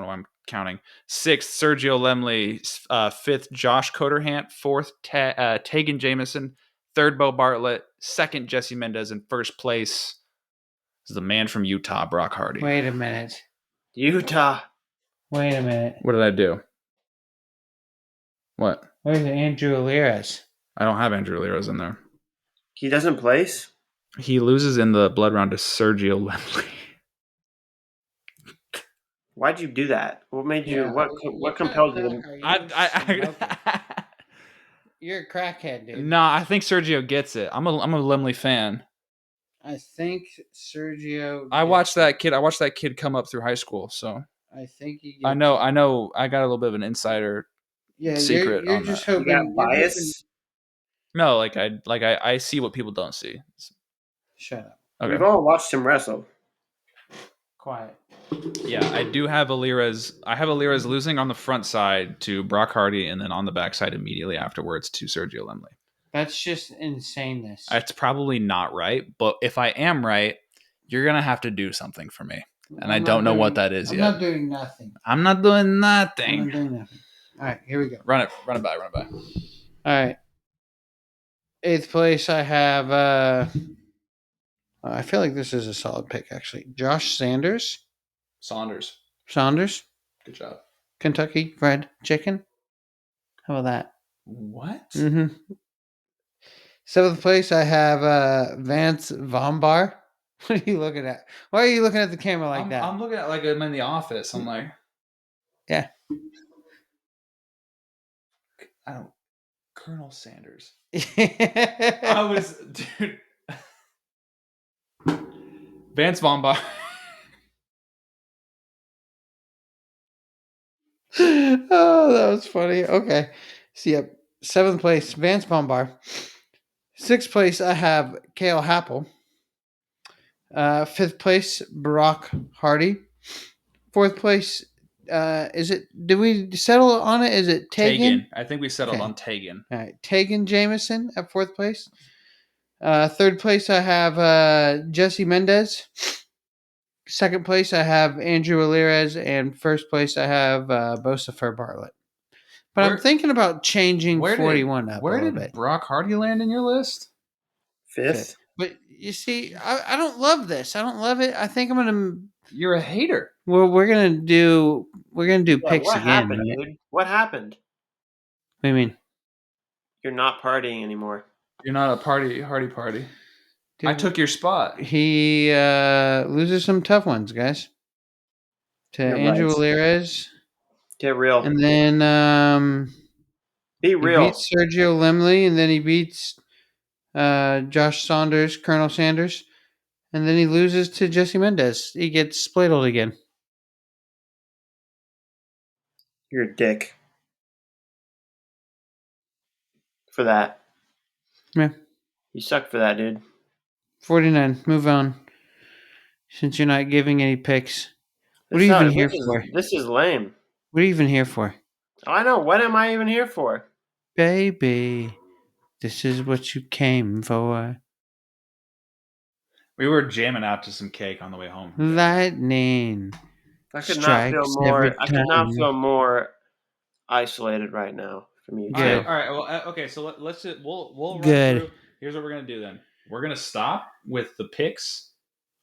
Speaker 3: know why I'm counting. 6th, Sergio Lemley. 5th, Josh Coderhant. 4th, Tegan Jamison. 3rd, Bo Bartlett. 2nd, Jesse Mendez. And 1st place is the man from Utah, Brock Hardy.
Speaker 2: Wait a minute.
Speaker 1: Utah.
Speaker 2: Wait a minute.
Speaker 3: What did I do? What?
Speaker 2: Where's Andrew Alirez?
Speaker 3: I don't have Andrew Alirez in there.
Speaker 1: He doesn't place?
Speaker 3: He loses in the blood round to Sergio Lemley.
Speaker 1: Why'd you do that? What made you? What compelled you?
Speaker 2: You're a crackhead, dude.
Speaker 3: No, I think Sergio gets it. I'm a Lemley fan.
Speaker 2: I think Sergio.
Speaker 3: I watched that kid come up through high school, so
Speaker 2: I think he.
Speaker 3: I know. I got a little bit of an insider secret.
Speaker 2: You're
Speaker 3: on
Speaker 2: just
Speaker 3: that.
Speaker 2: hoping.
Speaker 1: You got bias?
Speaker 3: No, I see what people don't see.
Speaker 2: Shut up.
Speaker 3: Okay.
Speaker 1: We've all watched him wrestle.
Speaker 2: Quiet.
Speaker 3: Yeah, I do have Alirez. I have Alirez losing on the front side to Brock Hardy, and then on the back side immediately afterwards to Sergio Lemley.
Speaker 2: That's just insaneness.
Speaker 3: That's probably not right, but if I am right, you're gonna have to do something for me, and I don't know what that is yet.
Speaker 2: I'm not doing nothing.
Speaker 3: I'm not doing nothing.
Speaker 2: I'm not doing nothing. All right, here we go.
Speaker 3: Run it by.
Speaker 2: All right. 8th place, I have. I feel like this is a solid pick, actually. Josh Saunders.
Speaker 3: Good job.
Speaker 2: Kentucky Fried Chicken. How about that?
Speaker 3: What?
Speaker 2: Mm-hmm. 7th place, I have Vance Vombar. What are you looking at? Why are you looking at the camera like that?
Speaker 3: I'm looking at like I'm in the office. I'm like,
Speaker 2: yeah.
Speaker 3: I don't. Colonel Sanders. I was, dude. Vance Vombar.
Speaker 2: Oh, that was funny. Okay. So, yep. 7th place, Vance Vombar. 6th place, I have Cale Happel. 5th place, Brock Hardy. 4th place, is it? Did we settle on it? Is it Tegan?
Speaker 3: I think we settled on Tegan.
Speaker 2: All right, Tegan Jamison at 4th place. 3rd place, I have Jesse Mendez. 2nd place, I have Andrew Alirez, and 1st place, I have Bosifer Bartlett. But I'm thinking about changing 41 up a little bit.
Speaker 3: Where did Brock Hardy land in your list?
Speaker 1: 5th.
Speaker 2: But you see, I don't love this. I don't love it. I think I'm gonna.
Speaker 3: You're a hater.
Speaker 2: Well, we're gonna do picks
Speaker 1: what
Speaker 2: again.
Speaker 1: Happened,
Speaker 2: right?
Speaker 1: dude? What happened?
Speaker 2: What do you mean?
Speaker 1: You're not partying anymore.
Speaker 3: You're not a Hardy party. Dude, I took your spot.
Speaker 2: He loses some tough ones, guys. To Andrew Alirez.
Speaker 1: Get real.
Speaker 2: And then
Speaker 1: be real.
Speaker 2: He beats Sergio Lemley, and then he beats Josh Saunders, Colonel Sanders, and then he loses to Jesse Mendez. He gets spladled again.
Speaker 1: You're a dick. For that.
Speaker 2: Yeah.
Speaker 1: You suck for that, dude.
Speaker 2: 49. Move on. Since you're not giving any picks. What are you even here for?
Speaker 1: This is lame.
Speaker 2: What are you even here for?
Speaker 1: I know. What am I even here for?
Speaker 2: Baby, this is what you came for.
Speaker 3: We were jamming out to some cake on the way home.
Speaker 2: Lightning.
Speaker 1: I could not feel more isolated right now from you.
Speaker 3: All right. Well, okay. So let's just we'll run through. Here's what we're gonna do then. We're gonna stop with the picks,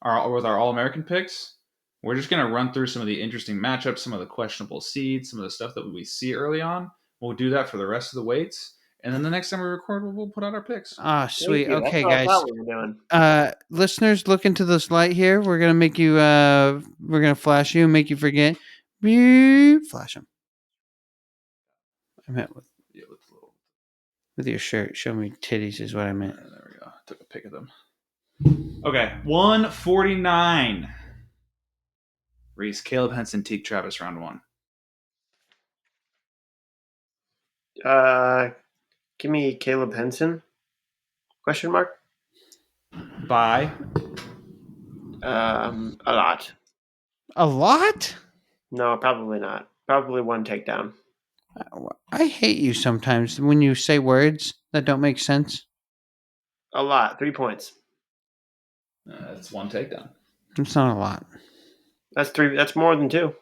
Speaker 3: with our All-American picks. We're just gonna run through some of the interesting matchups, some of the questionable seeds, some of the stuff that we see early on. We'll do that for the rest of the weights, and then the next time we record, we'll put out our picks.
Speaker 2: Ah, sweet. Okay,
Speaker 1: guys.
Speaker 2: I thought we were doing. Listeners, look into this light here. We're gonna make you. We're gonna flash you, make you forget. Beep. Flash them. I meant with your shirt. Show me titties is what I meant.
Speaker 3: There we go. I took a pic of them. Okay, 149. Reese, Caleb Henson, Teague Travis, round 1.
Speaker 1: Give me Caleb Henson? Question mark?
Speaker 3: By?
Speaker 1: A lot.
Speaker 2: A lot?
Speaker 1: No, probably not. Probably one takedown.
Speaker 2: I hate you sometimes when you say words that don't make sense.
Speaker 1: A lot. 3 points.
Speaker 3: That's one takedown.
Speaker 2: It's not a lot.
Speaker 1: That's 3. That's more than 2.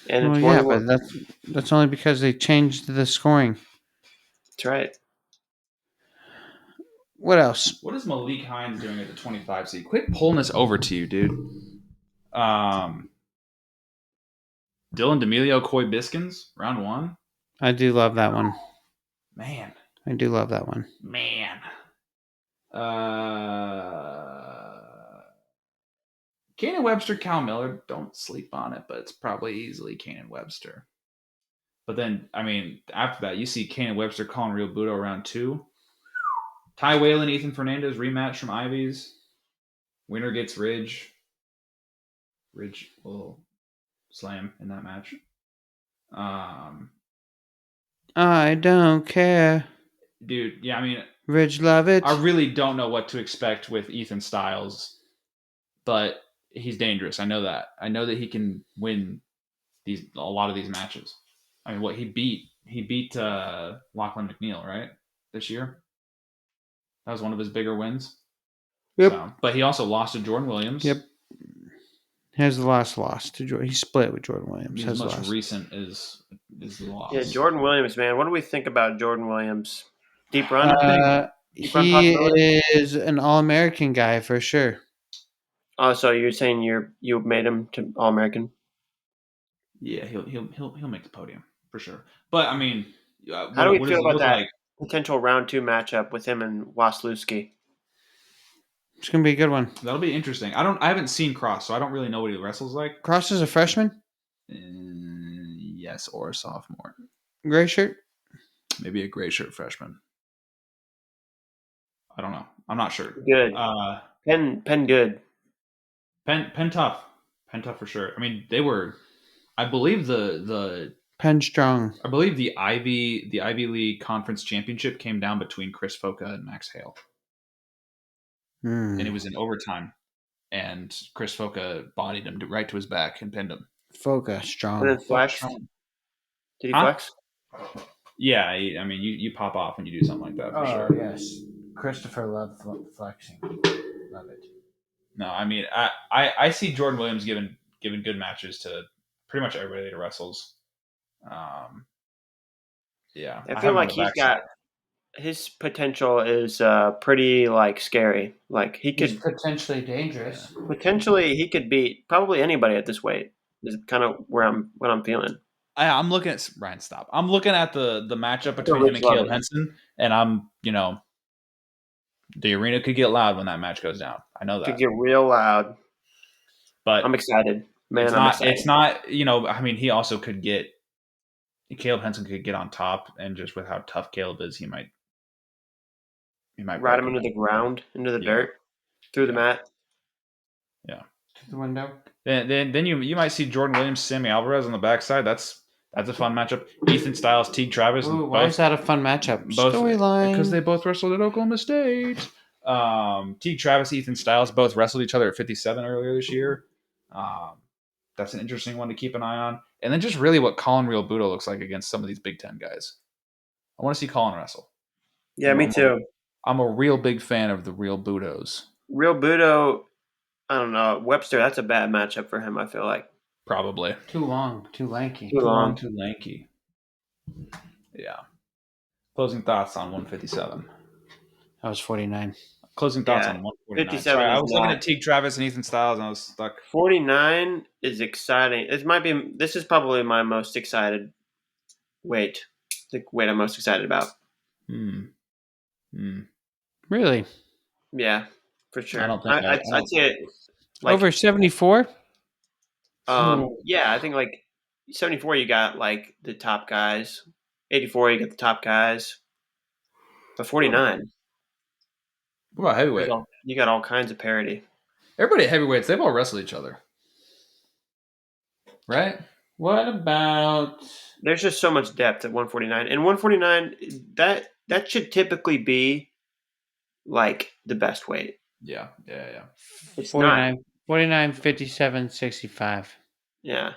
Speaker 1: And
Speaker 2: Well,
Speaker 1: it's more
Speaker 2: yeah,
Speaker 1: than
Speaker 2: but
Speaker 1: one.
Speaker 2: that's only because they changed the scoring.
Speaker 1: That's right.
Speaker 2: What else?
Speaker 3: What is Malik Hines doing at the 25 seed? Quit pulling this over to you, dude. Dylan D'Amelio, Coy Biskins, round 1.
Speaker 2: I do love that one.
Speaker 3: Man.
Speaker 2: I do love that one.
Speaker 3: Man. Kanan Webster, Cal Miller, don't sleep on it, but it's probably easily Kanan Webster. But then, I mean, after that, you see Kanan Webster calling Real Budo round 2. Ty Whalen, Ethan Fernandez, rematch from Ivies. Winner gets Ridge. Ridge will slam in that match.
Speaker 2: I don't care.
Speaker 3: Dude, yeah, I mean,
Speaker 2: Ridge love it.
Speaker 3: I really don't know what to expect with Ethan Styles, but he's dangerous. I know that. I know that he can win a lot of these matches. I mean, what he beat Lachlan McNeil, right? This year. That was one of his bigger wins.
Speaker 2: Yep.
Speaker 3: So, but he also lost to Jordan Williams.
Speaker 2: Yep. Has the last loss to Jordan. He split with Jordan Williams.
Speaker 3: His most recent is the loss.
Speaker 1: Yeah, Jordan Williams, man. What do we think about Jordan Williams? Deep run?
Speaker 2: He is an All-American guy for sure.
Speaker 1: Oh, so you're saying you made him to All-American?
Speaker 3: Yeah, he'll make the podium for sure. But I mean,
Speaker 1: how do we feel about that potential round 2 matchup with him and Wasilewski?
Speaker 2: It's gonna be a good one.
Speaker 3: That'll be interesting. I haven't seen Cross, so I don't really know what he wrestles like.
Speaker 2: Cross is a freshman?
Speaker 3: Yes, or a sophomore.
Speaker 2: Gray shirt?
Speaker 3: Maybe a gray shirt freshman. I don't know. I'm not sure.
Speaker 1: Good. Penn good.
Speaker 3: Penn tough. Penn tough for sure. I mean, they were, I believe the
Speaker 2: Penn strong.
Speaker 3: I believe the Ivy League Conference Championship came down between Chris Foca and Max Hale. And it was in overtime. And Chris Foca bodied him right to his back and pinned him.
Speaker 2: Foca strong.
Speaker 1: And then flexed. Did he flex?
Speaker 3: Yeah, I mean, you pop off when you do something like that for sure.
Speaker 2: Yes. Christopher loved flexing. Love it.
Speaker 3: No, I mean, I see Jordan Williams giving good matches to pretty much everybody that he wrestles. Yeah,
Speaker 1: I feel like his potential is pretty scary. Like
Speaker 2: he's potentially dangerous.
Speaker 1: Potentially, he could beat probably anybody at this weight. Is kind of what I'm feeling.
Speaker 3: I'm looking at Ryan. Stop. I'm looking at the matchup between him and Caleb Henson, and I'm the arena could get loud when that match goes down. I know that
Speaker 1: could get real loud,
Speaker 3: but
Speaker 1: I'm excited. Man,
Speaker 3: it's not. I mean, he also could get. Caleb Henson could get on top, and just with how tough Caleb is, he might
Speaker 1: ride him into the ground, into the dirt, through the mat.
Speaker 3: Yeah,
Speaker 2: to the window.
Speaker 3: Then you might see Jordan Williams, Sammy Alvarez on the backside. That's a fun matchup. Ethan Styles, Teague Travis.
Speaker 2: Ooh, why is that a fun matchup?
Speaker 3: Storyline. Because they both wrestled at Oklahoma State. Teague Travis, Ethan Styles both wrestled each other at 57 earlier this year. That's an interesting one to keep an eye on. And then just really what Colin Real Budo looks like against some of these Big Ten guys. I want to see Colin wrestle.
Speaker 1: Yeah, me too.
Speaker 3: I'm a real big fan of the Real Budos.
Speaker 1: Real Budo, I don't know. Webster, that's a bad matchup for him, I feel like.
Speaker 3: Probably.
Speaker 2: Too long, too lanky.
Speaker 1: Too long,
Speaker 3: too lanky. Yeah. Closing thoughts on 157.
Speaker 2: That was 49.
Speaker 3: Closing thoughts on 149. 57. Sorry, I was looking at Teague Travis and Ethan Styles, and I was stuck.
Speaker 1: 49 is exciting. This is probably my most excited weight. The weight I'm most excited about.
Speaker 2: Really?
Speaker 1: Yeah, for sure.
Speaker 3: I don't think
Speaker 1: I'd say it
Speaker 2: over 74.
Speaker 1: Yeah, I think 74 you got the top guys. 84 you get the top guys. But 49.
Speaker 3: What about heavyweight?
Speaker 1: You got all kinds of parity.
Speaker 3: Everybody at heavyweights, they've all wrestled each other. Right?
Speaker 2: What about?
Speaker 1: There's just so much depth at 149, and 149 that should typically be like the best weight.
Speaker 3: Yeah.
Speaker 1: It's
Speaker 2: 49,
Speaker 1: not.
Speaker 2: 49, 57, 65.
Speaker 1: Yeah,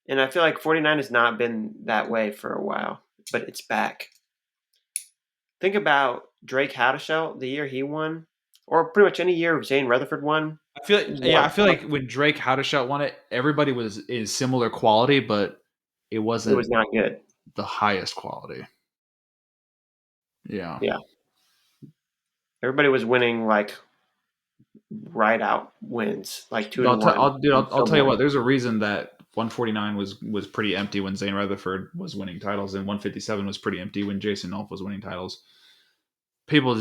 Speaker 1: and I feel like 49 has not been that way for a while, but it's back. Think about Drake Hadishel, the year he won, or pretty much any year Zane Rutherford won.
Speaker 3: I feel like when Drake Hadishel won it, everybody was in similar quality, but it
Speaker 1: It
Speaker 3: wasn't
Speaker 1: was not good.
Speaker 3: the highest quality. Yeah.
Speaker 1: Everybody was winning like right out wins, like 2-1.
Speaker 3: I'll tell you what. There's a reason that 149 was pretty empty when Zane Rutherford was winning titles, and 157 was pretty empty when Jason Nolf was winning titles. People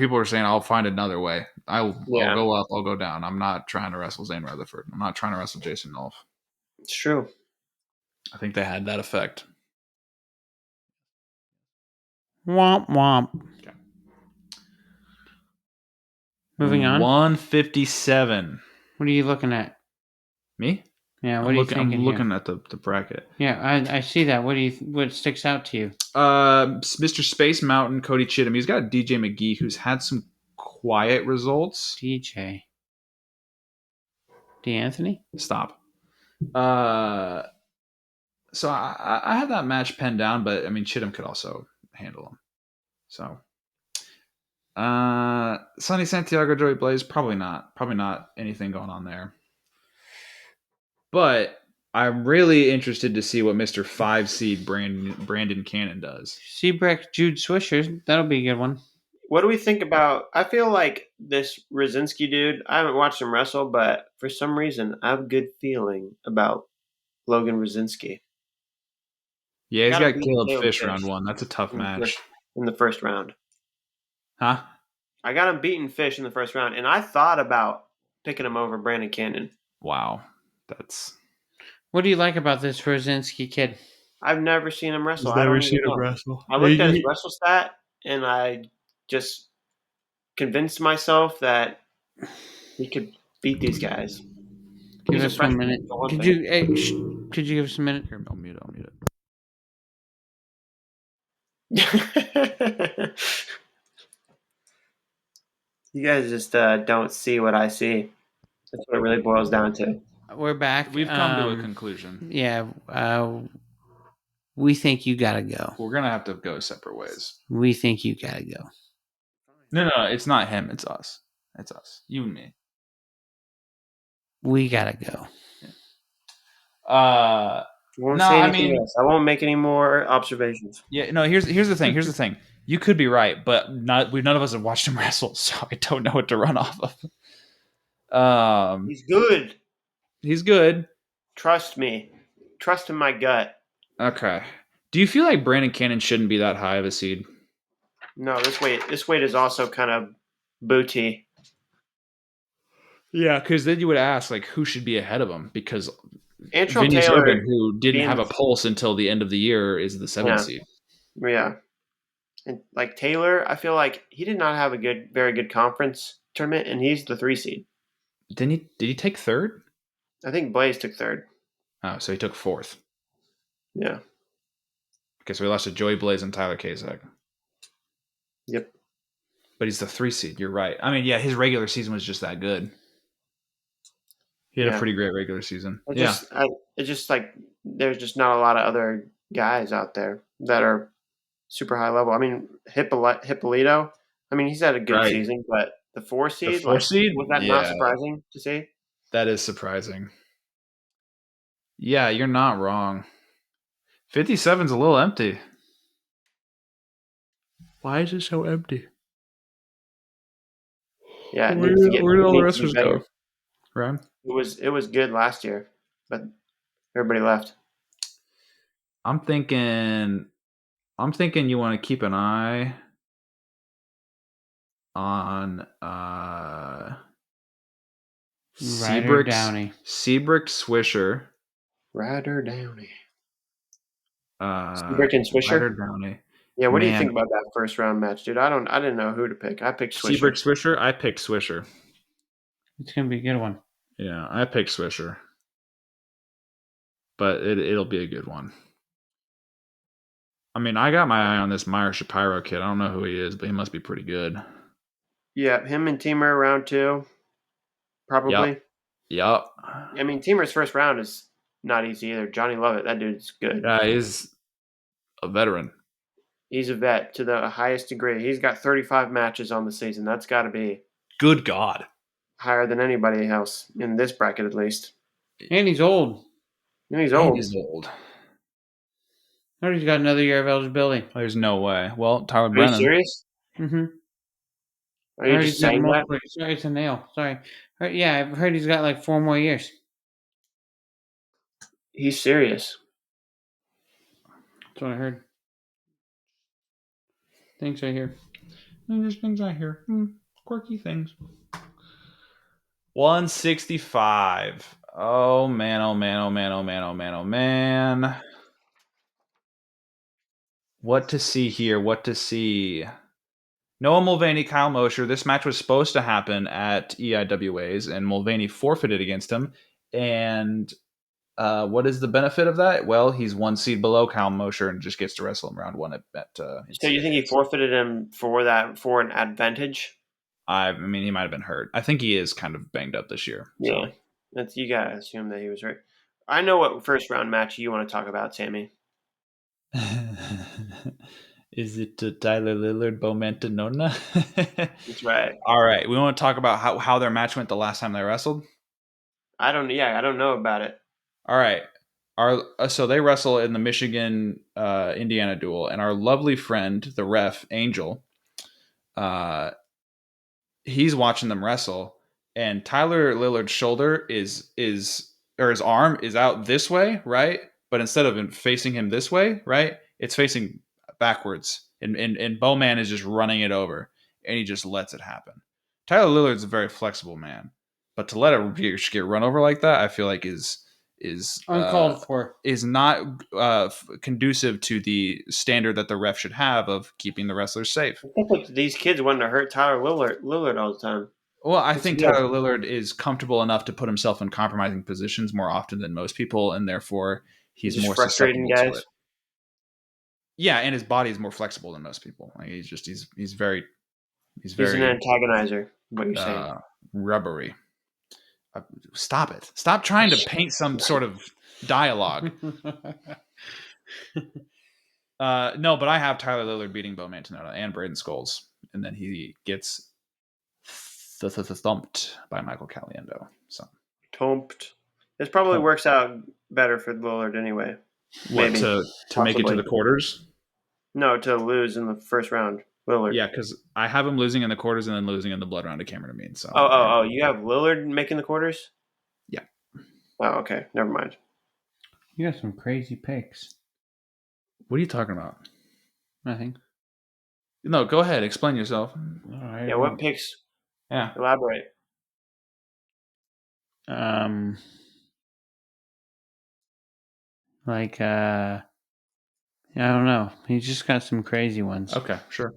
Speaker 3: were saying, "I'll find another way. I'll go up, I'll go down. I'm not trying to wrestle Zane Rutherford. I'm not trying to wrestle Jason Nolf."
Speaker 1: It's true.
Speaker 3: I think they had that effect.
Speaker 2: Womp womp.
Speaker 3: Okay.
Speaker 2: Moving on.
Speaker 3: 157.
Speaker 2: What are you looking at?
Speaker 3: Me?
Speaker 2: Yeah. What are you thinking?
Speaker 3: I'm looking at the bracket.
Speaker 2: Yeah, I see that. What sticks out to you?
Speaker 3: Mr. Space Mountain, Cody Chittum. He's got DJ McGee, who's had some quiet results.
Speaker 2: DJ. D'Anthony?
Speaker 3: Stop. So I have that match penned down, but I mean Chittum could also handle him. So Sonny Santiago, Joey Blaze, probably not anything going on there. But I'm really interested to see what Mr. 5 seed Brandon Cannon does.
Speaker 2: Seabrecht, Jude Swisher. That'll be a good one.
Speaker 1: What do we think about? I feel like this Rosinski dude. I haven't watched him wrestle, but for some reason, I have a good feeling about Logan Rosinski.
Speaker 3: Yeah, he's got Caleb Fish round 1. That's a tough match.
Speaker 1: In the first round.
Speaker 3: Huh?
Speaker 1: I got him beating Fish in the first round, and I thought about picking him over Brandon Cannon.
Speaker 3: Wow. That's...
Speaker 2: What do you like about this Rosinski kid?
Speaker 1: I've never seen him wrestle.
Speaker 3: I looked
Speaker 1: at his wrestle stat, and I just convinced myself that he could beat these guys.
Speaker 2: Give us 1 minute. Could you give us a minute?
Speaker 3: Here, I'll mute it.
Speaker 1: You guys just don't see what I see. That's what it really boils down to.
Speaker 2: We're back.
Speaker 3: We've come to a conclusion.
Speaker 2: Yeah. We think you gotta go.
Speaker 3: We're gonna have to go separate ways.
Speaker 2: We think you gotta go.
Speaker 3: No, it's not him. It's us. It's us. You and me.
Speaker 1: We gotta go.
Speaker 3: I
Speaker 1: won't say anything else. I won't make any more observations.
Speaker 3: Yeah, no. Here's the thing. Here's the thing. You could be right, but none of us have watched him wrestle, so I don't know what to run off of.
Speaker 1: He's good.
Speaker 3: He's good.
Speaker 1: Trust me. Trust in my gut.
Speaker 3: Okay. Do you feel like Brandon Cannon shouldn't be that high of a seed?
Speaker 1: No, this weight is also kind of booty.
Speaker 3: Yeah, because then you would ask, like, who should be ahead of him? Because
Speaker 1: Antrell
Speaker 3: Vinny
Speaker 1: Taylor,
Speaker 3: Zerben, who didn't have a pulse until the end of the year, is the 7th seed.
Speaker 1: Yeah. And like Taylor, I feel like he did not have a very good conference tournament, and he's the 3 seed.
Speaker 3: Did he take 3rd?
Speaker 1: I think Blaze took 3rd.
Speaker 3: Oh, so he took 4th.
Speaker 1: Yeah.
Speaker 3: Okay, so we lost to Joey Blaze and Tyler Kazak.
Speaker 1: Yep.
Speaker 3: But he's the 3 seed. You're right. I mean, yeah, his regular season was just that good. He had a pretty great regular season.
Speaker 1: It's just like there's just not a lot of other guys out there that are super high level. I mean, Hippolito, I mean, he's had a good season, but the 4 seed,
Speaker 3: was that
Speaker 1: not surprising to see?
Speaker 3: That is surprising. Yeah, you're not wrong. 57's a little empty. Why is it so empty?
Speaker 1: Yeah,
Speaker 3: where did all the wrestlers go? Right?
Speaker 1: It was good last year, but everybody left.
Speaker 3: I'm thinking you want to keep an eye on Seabrook Swisher.
Speaker 1: Ryder Downey. Seabrook and Swisher.
Speaker 3: Ryder Downey.
Speaker 1: Yeah, what do you think about that first round match, dude? I didn't know who to pick. I picked Swisher.
Speaker 3: Seabrook Swisher. I picked Swisher.
Speaker 2: It's gonna be a good one.
Speaker 3: Yeah, I picked Swisher. but it'll be a good one. I mean, I got my eye on this Meyer Shapiro kid. I don't know who he is, but he must be pretty good.
Speaker 1: Yeah, him and Teamer round 2, probably.
Speaker 3: Yep.
Speaker 1: I mean, Teamer's first round is not easy either. Johnny Lovett, that dude's good.
Speaker 3: Yeah, he's a veteran.
Speaker 1: He's a vet to the highest degree. He's got 35 matches on the season. That's got to be
Speaker 3: good God,
Speaker 1: higher than anybody else in this bracket, at least.
Speaker 2: And he's old.
Speaker 1: And he's old.
Speaker 2: I heard he's got another year of eligibility.
Speaker 3: There's no way. Well, Tyler
Speaker 1: Are
Speaker 3: Brennan.
Speaker 1: you serious?
Speaker 2: Mm-hmm.
Speaker 1: Are you just saying that?
Speaker 2: Sorry, it's a nail. Sorry. Yeah, I've heard he's got like 4 more years.
Speaker 1: He's serious.
Speaker 2: That's what I heard. Things I hear.
Speaker 3: There's things I hear. Quirky things. 165. Oh man, oh man, oh man, oh man, oh man, oh man. What to see here? What to see? Noah Mulvaney, Kyle Mosher. This match was supposed to happen at EIWA's, and Mulvaney forfeited against him. And what is the benefit of that? Well, he's 1 seed below Kyle Mosher and just gets to wrestle him round 1 at
Speaker 1: So you think he forfeited him for an advantage?
Speaker 3: I mean, he might have been hurt. I think he is kind of banged up this year.
Speaker 1: Yeah, you gotta assume that he was hurt. I know what first round match you want to talk about, Sammy.
Speaker 3: Is it Tyler Lillard, Bo Mantanona?
Speaker 1: That's right.
Speaker 3: All right, we want to talk about how their match went the last time they wrestled.
Speaker 1: I don't know about it.
Speaker 3: All right, so they wrestle in the Michigan Indiana duel, and our lovely friend, the ref Angel, he's watching them wrestle, and Tyler Lillard's shoulder or his arm is out this way, right? But instead of facing him this way, right, it's facing backwards, and Bowman is just running it over, and he just lets it happen. Tyler Lillard's a very flexible man, but to let it get run over like that, I feel like is
Speaker 2: uncalled for.
Speaker 3: Is not conducive to the standard that the ref should have of keeping the wrestlers safe.
Speaker 1: I think these kids want to hurt Tyler Lillard all the time.
Speaker 3: Well, I think Tyler Lillard is comfortable enough to put himself in compromising positions more often than most people, and therefore he's more
Speaker 1: frustrating guys.
Speaker 3: To it. Yeah, and his body is more flexible than most people. Like he's very
Speaker 1: an antagonizer. What you're saying?
Speaker 3: Rubbery. Stop it! Stop trying to paint some sort of dialogue. No, but I have Tyler Lillard beating Bo Mantanona and Braden Scholes, and then he gets thumped by Michael Caliendo. So
Speaker 1: thumped. This probably works out better for Lillard anyway.
Speaker 3: What, to make it to the quarters?
Speaker 1: No, to lose in the first round. Lillard.
Speaker 3: Yeah, because I have him losing in the quarters and then losing in the blood round to Cameron Amin. So.
Speaker 1: Oh! You have Lillard making the quarters?
Speaker 3: Yeah.
Speaker 1: Oh, okay. Never mind.
Speaker 2: You got some crazy picks.
Speaker 3: What are you talking about?
Speaker 2: Nothing.
Speaker 3: No, go ahead. Explain yourself.
Speaker 1: Yeah, what picks?
Speaker 3: Yeah.
Speaker 1: Elaborate.
Speaker 2: I don't know. He's just got some crazy ones.
Speaker 3: Okay, sure.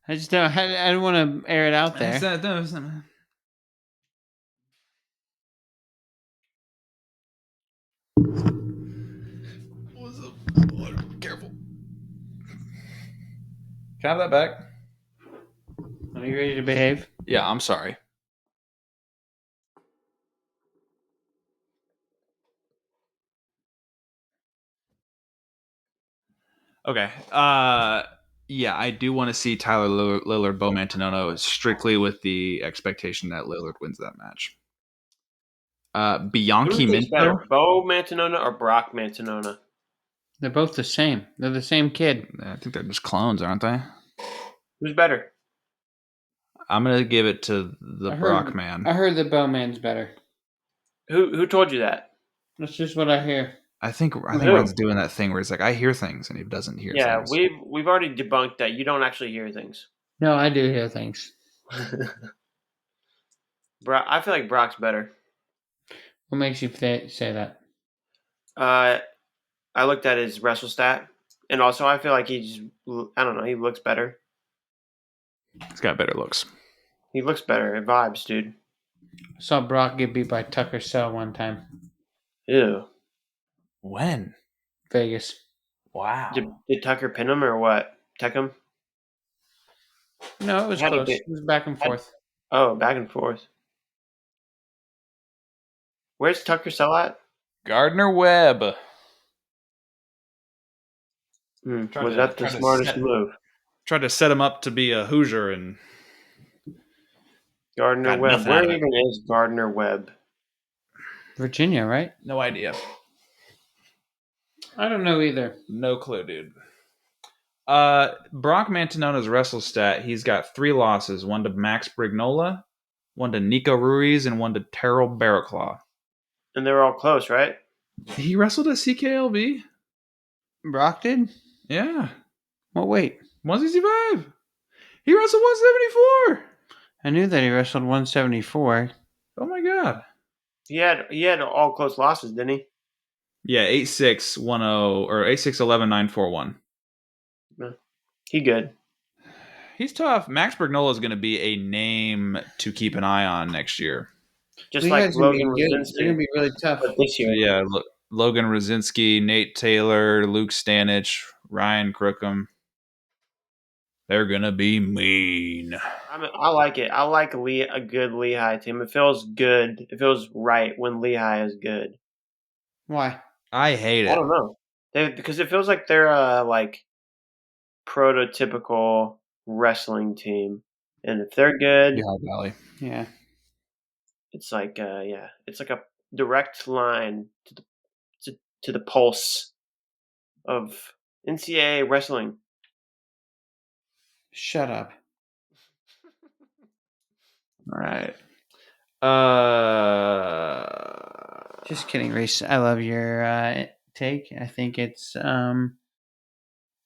Speaker 2: I just don't. I don't want to air it out there.
Speaker 3: Careful. Can I have that back?
Speaker 2: Are you ready to behave?
Speaker 3: Yeah, I'm sorry. Okay. Yeah, I do want to see Tyler Lillard, Bo Mantanona, strictly with the expectation that Lillard wins that match. Bianchi Minto,
Speaker 1: Bo Mantanona or Brock Mantanona?
Speaker 2: They're both the same. They're the same kid.
Speaker 3: I think they're just clones, aren't they?
Speaker 1: Who's better?
Speaker 3: I'm gonna give it to Brock man.
Speaker 2: I heard the Bo man's better.
Speaker 1: Who told you that?
Speaker 2: That's just what I hear.
Speaker 3: I think Rod's doing that thing where it's like I hear things and he doesn't hear things.
Speaker 1: Yeah, we've already debunked that you don't actually hear things.
Speaker 2: No, I do hear things.
Speaker 1: I feel like Brock's better.
Speaker 2: What makes you say that?
Speaker 1: I looked at his wrestle stat, and also I feel like he looks better.
Speaker 3: He's got better looks.
Speaker 1: He looks better. It vibes, dude.
Speaker 2: I saw Brock get beat by Tucker Sell one time.
Speaker 1: Ew.
Speaker 3: When?
Speaker 2: Vegas.
Speaker 3: Wow.
Speaker 1: Did Tucker pin him or what? Tuck him?
Speaker 2: No, it was close. It was back and forth.
Speaker 1: Oh, back and forth. Where's Tucker sell at?
Speaker 3: Gardner Webb.
Speaker 1: Was that the smartest move?
Speaker 3: Tried to set him up to be a Hoosier and
Speaker 1: Gardner Webb. Where even is Gardner Webb?
Speaker 2: Virginia, right?
Speaker 3: No idea.
Speaker 2: I don't know either.
Speaker 3: No clue, dude. Brock Mantinona's wrestle stat, he's got 3 losses. 1 to Max Brignola, 1 to Nico Ruiz, and 1 to Terrell Barraclaw.
Speaker 1: And they were all close, right?
Speaker 3: He wrestled at CKLV.
Speaker 2: Brock did?
Speaker 3: Yeah.
Speaker 2: What weight?
Speaker 3: 165. He wrestled 174.
Speaker 2: I knew that he wrestled 174.
Speaker 3: Oh my god.
Speaker 1: He had all close losses, didn't he?
Speaker 3: Yeah, 8-6-10 or 8-6-11-9-4-1.
Speaker 1: He good.
Speaker 3: He's tough. Max Brignola is going to be a name to keep an eye on next year.
Speaker 1: Just like Logan Rosinski.
Speaker 2: They're going to be really tough
Speaker 1: this year.
Speaker 3: Yeah, Logan Rosinski, Nate Taylor, Luke Stanich, Ryan Crookham. They're going to be mean.
Speaker 1: I like it. I like a good Lehigh team. It feels good. It feels right when Lehigh is good.
Speaker 2: Why?
Speaker 3: I hate it.
Speaker 1: I don't know. Because it feels like they're like prototypical wrestling team, and if they're good,
Speaker 3: Valley.
Speaker 2: Yeah,
Speaker 1: it's like it's like a direct line to the pulse of NCAA wrestling.
Speaker 2: Shut up.
Speaker 3: All right.
Speaker 2: Just kidding, Reese. I love your take. I think it's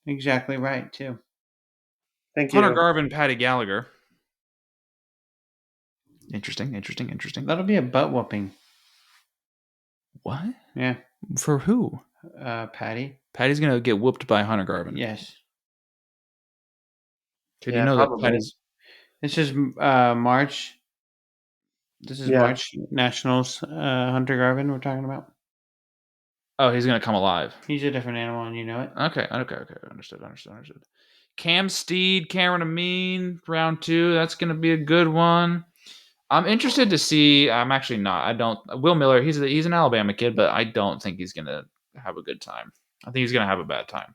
Speaker 2: exactly right too.
Speaker 1: Thank you.
Speaker 3: Hunter Garvin, Patty Gallagher. Interesting.
Speaker 2: That'll be a butt whooping.
Speaker 3: What?
Speaker 2: Yeah.
Speaker 3: For who?
Speaker 2: Patty.
Speaker 3: Patty's gonna get whooped by Hunter Garvin.
Speaker 2: Yes.
Speaker 3: Did you know
Speaker 1: probably.
Speaker 3: that Patty's...
Speaker 2: This is March. This is March Nationals. Hunter Garvin we're talking about.
Speaker 3: Oh, he's gonna come alive.
Speaker 2: He's a different animal, and you know it.
Speaker 3: Okay. Understood. Cam Steed, Cameron Amin, round 2. That's gonna be a good one. I'm interested to see. I'm actually not. I don't. Will Miller. He's an Alabama kid, but I don't think he's gonna have a good time. I think he's gonna have a bad time.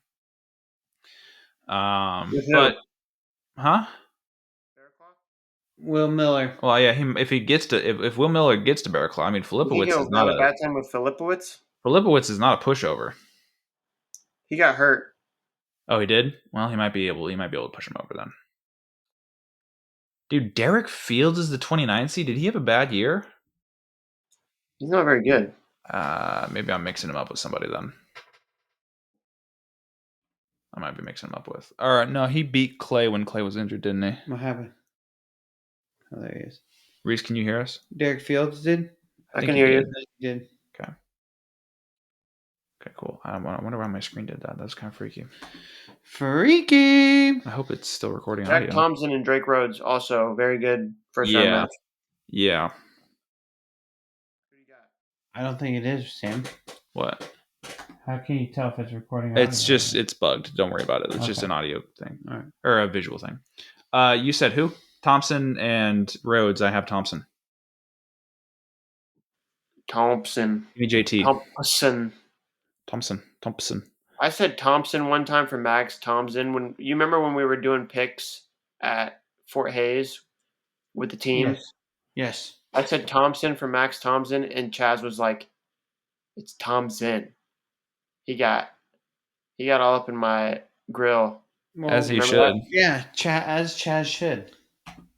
Speaker 3: But, huh?
Speaker 2: Will Miller.
Speaker 3: Well, yeah. If Will Miller gets to Barraclaw, I mean, Filipowicz is not
Speaker 1: a bad time with Filipowicz.
Speaker 3: Filipowicz is not a pushover.
Speaker 1: He got hurt.
Speaker 3: Oh, he did? Well, he might be able to push him over then. Dude, Derek Fields is the 29th seed. Did he have a bad year?
Speaker 1: He's not very good.
Speaker 3: Maybe I'm mixing him up with somebody then. I might be mixing him up with. All right, no, he beat Clay when Clay was injured, didn't he?
Speaker 2: What happened? Oh, there he is.
Speaker 3: Reese, can you hear us?
Speaker 2: Derek Fields did?
Speaker 1: I can hear you.
Speaker 2: He did.
Speaker 3: Okay. Okay, cool. I wonder why my screen did that. That's kind of freaky.
Speaker 2: Freaky!
Speaker 3: I hope it's still recording
Speaker 1: Jack
Speaker 3: audio.
Speaker 1: Thompson and Drake Rhodes also very good first round match.
Speaker 3: Yeah.
Speaker 2: I don't think it is, Sam.
Speaker 3: What?
Speaker 2: How can you tell if it's recording audio?
Speaker 3: It's bugged. Don't worry about it. It's just an audio thing.
Speaker 2: All right.
Speaker 3: Or a visual thing. You said who? Thompson and Rhodes. I have Thompson.
Speaker 1: Thompson.
Speaker 3: Give me JT. Thompson.
Speaker 1: I said Thompson one time for Max Thompson. When you remember when we were doing picks at Fort Hayes with the team?
Speaker 2: Yes.
Speaker 1: I said Thompson for Max Thompson, and Chaz was like, "It's Thompson." He got all up in my grill.
Speaker 2: Well,
Speaker 3: as he should.
Speaker 2: That? Yeah, as Chaz should.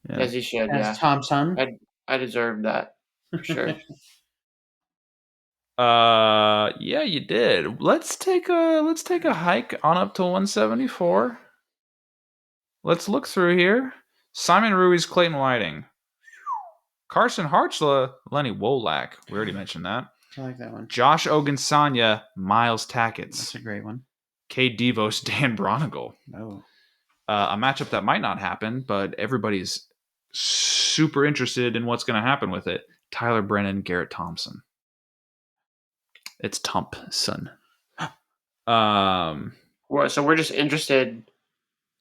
Speaker 3: Yeah.
Speaker 1: As he should.
Speaker 2: As Thompson.
Speaker 1: I deserved that for sure.
Speaker 3: Yeah, you did. Let's take a hike on up to 174. Let's look through here. Simon Ruiz, Clayton Whiting, Carson Hartzler, Lenny Wolak. We already mentioned that.
Speaker 2: I like that one.
Speaker 3: Josh Ogunsanya, Miles Tackett.
Speaker 2: That's a great one.
Speaker 3: K. Devos, Dan Bronigal.
Speaker 2: No.
Speaker 3: A matchup that might not happen, but everybody's super interested in what's going to happen with it. Tyler Brennan, Garrett Thompson. It's Thompson.
Speaker 1: Well, so we're just interested.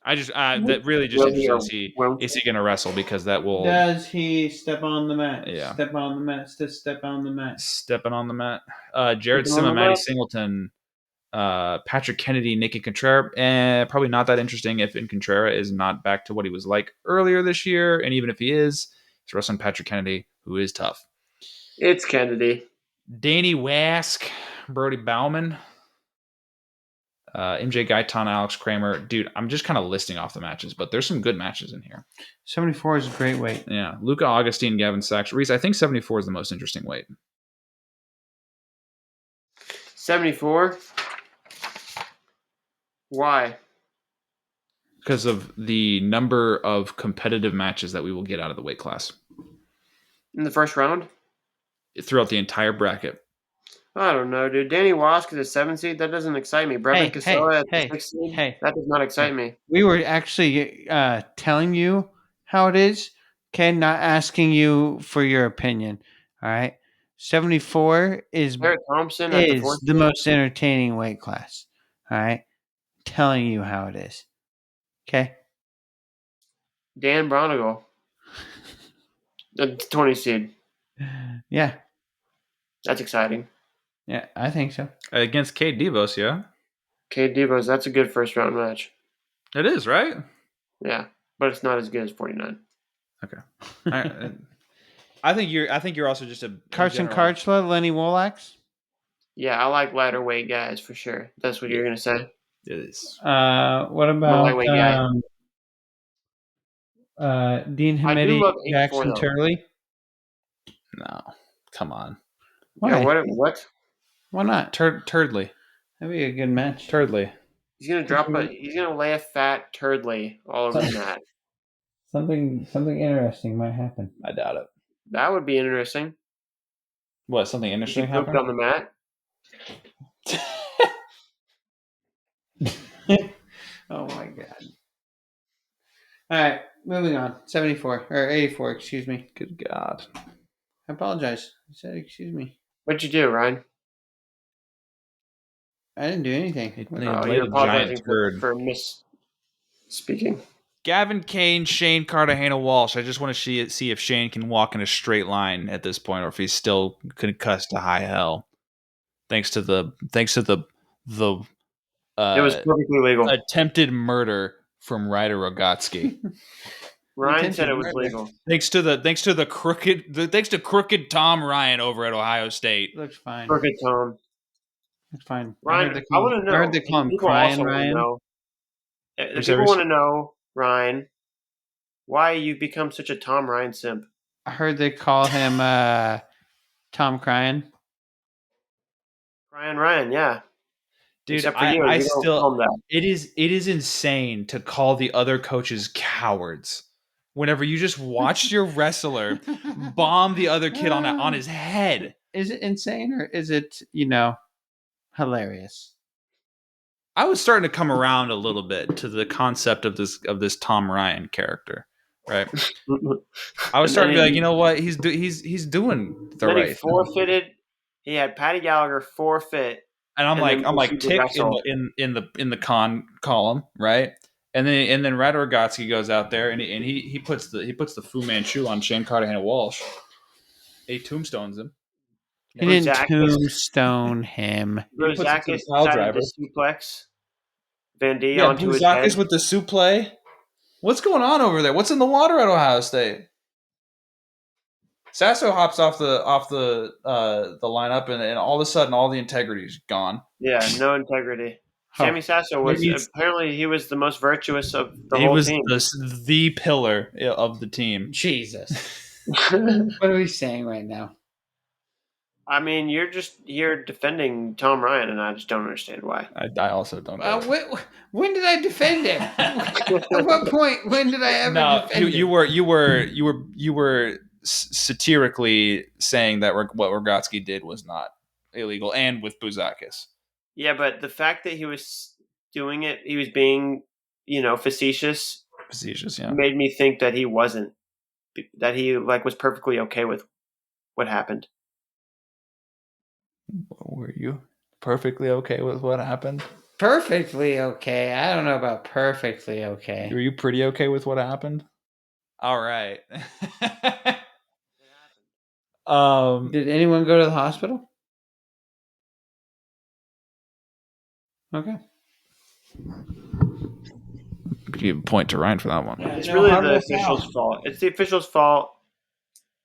Speaker 3: That really just interested. Is he going to wrestle? Because that will.
Speaker 2: Does he step on the mat?
Speaker 3: Yeah.
Speaker 2: Step on the mat. Step on the mat.
Speaker 3: Stepping on the mat. Jared Sima, Maddie Singleton, Patrick Kennedy, Nikki Contreras. Probably not that interesting if Contreras is not back to what he was like earlier this year. And even if he is, he's wrestling Patrick Kennedy, who is tough.
Speaker 1: It's Kennedy.
Speaker 3: Danny Wask, Brody Bauman, MJ Gaitan, Alex Kramer. Dude, I'm just kind of listing off the matches, but there's some good matches in here.
Speaker 2: 74 is a great weight.
Speaker 3: Yeah. Luca Augustine, Gavin Sachs. Reese, I think 74 is the most interesting weight.
Speaker 1: 74? Why?
Speaker 3: Because of the number of competitive matches that we will get out of the weight class.
Speaker 1: In the first round?
Speaker 3: Throughout the entire bracket.
Speaker 1: I don't know, dude. Danny Wask is a 7 seed. That doesn't excite me. Brevin Casella at the 6 seed. That does not excite me.
Speaker 2: We were actually telling you how it is, okay? Not asking you for your opinion. All right. 74 is
Speaker 1: Thompson at
Speaker 2: the most entertaining weight class. All right. Telling you how it is. Okay.
Speaker 1: Dan Bronigal. The 20 seed.
Speaker 2: Yeah.
Speaker 1: That's exciting.
Speaker 2: Yeah, I think so.
Speaker 3: Against Cade Devos, yeah?
Speaker 1: Cade Devos, that's a good first round match.
Speaker 3: It is, right?
Speaker 1: Yeah, but it's not as good as 49.
Speaker 3: Okay. I think you're also just a
Speaker 2: Carson Karchla, Lenny Wolax.
Speaker 1: Yeah, I like lighter weight guys for sure. That's what you're gonna say.
Speaker 3: It is.
Speaker 2: What about Dean Hamidi, Jackson Turley?
Speaker 3: No, come on.
Speaker 1: Why? Yeah, what?
Speaker 2: Why not?
Speaker 3: Turdley.
Speaker 2: That'd be a good match.
Speaker 3: Turdley.
Speaker 1: He's gonna lay a fat turdley all over the mat.
Speaker 2: Something interesting might happen.
Speaker 3: I doubt it.
Speaker 1: That would be interesting.
Speaker 3: What? Something interesting happened
Speaker 1: on the mat?
Speaker 2: Oh my god. All right, moving on. 74 or 84, excuse me.
Speaker 3: Good God.
Speaker 2: I apologize. I said excuse me.
Speaker 1: What'd you do, Ryan?
Speaker 2: I didn't do anything.
Speaker 1: You're apologizing for misspeaking.
Speaker 3: Gavin Kane, Shane Cartagena Walsh. I just want to see if Shane can walk in a straight line at this point, or if he's still concussed to high hell. Thanks to the
Speaker 1: it was perfectly legal.
Speaker 3: Attempted murder from Ryder Rogotsky.
Speaker 1: Ryan said it was legal.
Speaker 3: Thanks to crooked Tom Ryan over at Ohio State.
Speaker 2: Looks fine.
Speaker 1: Crooked Tom.
Speaker 2: Looks fine.
Speaker 1: Ryan, I want to know. I heard they call him Crying Ryan. People want to know, Ryan, why you become such a Tom Ryan simp.
Speaker 2: I heard they call him Tom Crying.
Speaker 1: Crying Ryan, yeah.
Speaker 3: Dude, I still it is insane to call the other coaches cowards whenever you just watched your wrestler bomb the other kid on his head.
Speaker 2: Is it insane or is it, hilarious?
Speaker 3: I was starting to come around a little bit to the concept of this Tom Ryan character, right? I was starting to be like, you know what? He's doing the right.
Speaker 1: He forfeited. He had Patty Gallagher forfeit.
Speaker 3: And I'm like tick in the con column, right? And then Ryder Rogotsky goes out there and he puts the Fu Manchu on Shane Cartagena Walsh. He tombstones him.
Speaker 2: He didn't tombstone him.
Speaker 1: Buzakis decided to suplex Van D onto his
Speaker 3: head.
Speaker 1: Buzakis
Speaker 3: with the suplex. What's going on over there? What's in the water at Ohio State? Sasso hops off the lineup, and all of a sudden, all the integrity is gone.
Speaker 1: Yeah, no integrity. Sammy Sasso was apparently he was the most virtuous of the whole team.
Speaker 3: He was the pillar of the team.
Speaker 2: Jesus, what are we saying right now?
Speaker 1: I mean, you're defending Tom Ryan, and I just don't understand why.
Speaker 3: I also don't.
Speaker 2: When did I defend him? At what point? When did I ever defend him?
Speaker 3: You were satirically saying that what Rogotsky did was not illegal, and with Buzakis.
Speaker 1: Yeah, but the fact that he was doing it, he was being, facetious.
Speaker 3: Facetious, yeah.
Speaker 1: Made me think that he wasn't, that he was perfectly okay with what happened.
Speaker 3: Were you perfectly okay with what happened?
Speaker 2: Perfectly okay. I don't know about perfectly okay.
Speaker 3: Were you pretty okay with what happened? All right.
Speaker 2: Did anyone go to the hospital? Okay.
Speaker 3: Give a point to Ryan for that one.
Speaker 1: It's really the official's fault. It's the official's fault,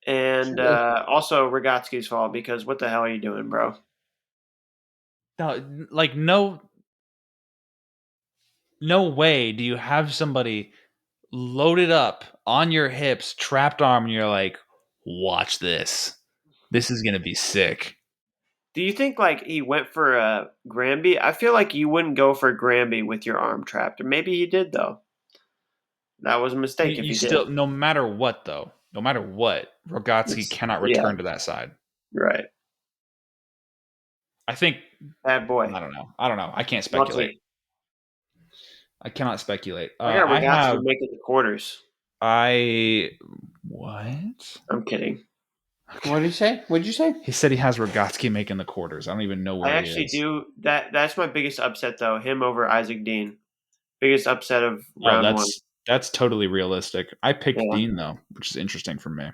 Speaker 1: and also Rogatsky's fault, because what the hell are you doing, bro?
Speaker 3: No, like no way do you have somebody loaded up on your hips, trapped arm, and you're like, watch this. This is gonna be sick.
Speaker 1: Do you think like he went for a Granby? I feel like you wouldn't go for a Granby with your arm trapped, or maybe he did though. That was a mistake if
Speaker 3: You
Speaker 1: he
Speaker 3: still,
Speaker 1: did.
Speaker 3: no matter what, though, no matter what, Rogatsky cannot return to that side.
Speaker 1: Right.
Speaker 3: I think.
Speaker 1: Bad boy.
Speaker 3: I don't know. I can't speculate. I cannot speculate.
Speaker 1: I got Rogatsky making the quarters.
Speaker 3: What?
Speaker 1: I'm kidding.
Speaker 2: Okay. What did he say? What did you say?
Speaker 3: He said he has Rogatsky making the quarters. I don't even know where he is. I actually
Speaker 1: do. That's my biggest upset, though. Him over Isaac Dean. Biggest upset of round one.
Speaker 3: That's totally realistic. I picked Dean, though, which is interesting for me.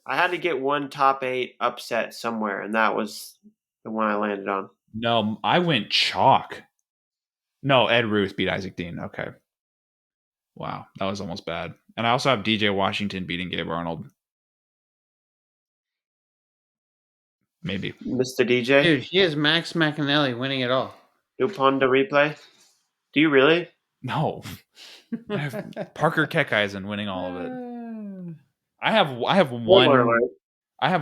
Speaker 1: I had to get one top 8 upset somewhere, and that was the one I landed on.
Speaker 3: No, I went chalk. No, Ed Ruth beat Isaac Dean. Okay. Wow, that was almost bad. And I also have DJ Washington beating Gabe Arnold. Maybe.
Speaker 1: Mr. DJ?
Speaker 2: Dude, he has Max McAnally winning it all.
Speaker 1: Upon the replay? Do you really?
Speaker 3: No. I have Parker Keckeisen winning all of it. I have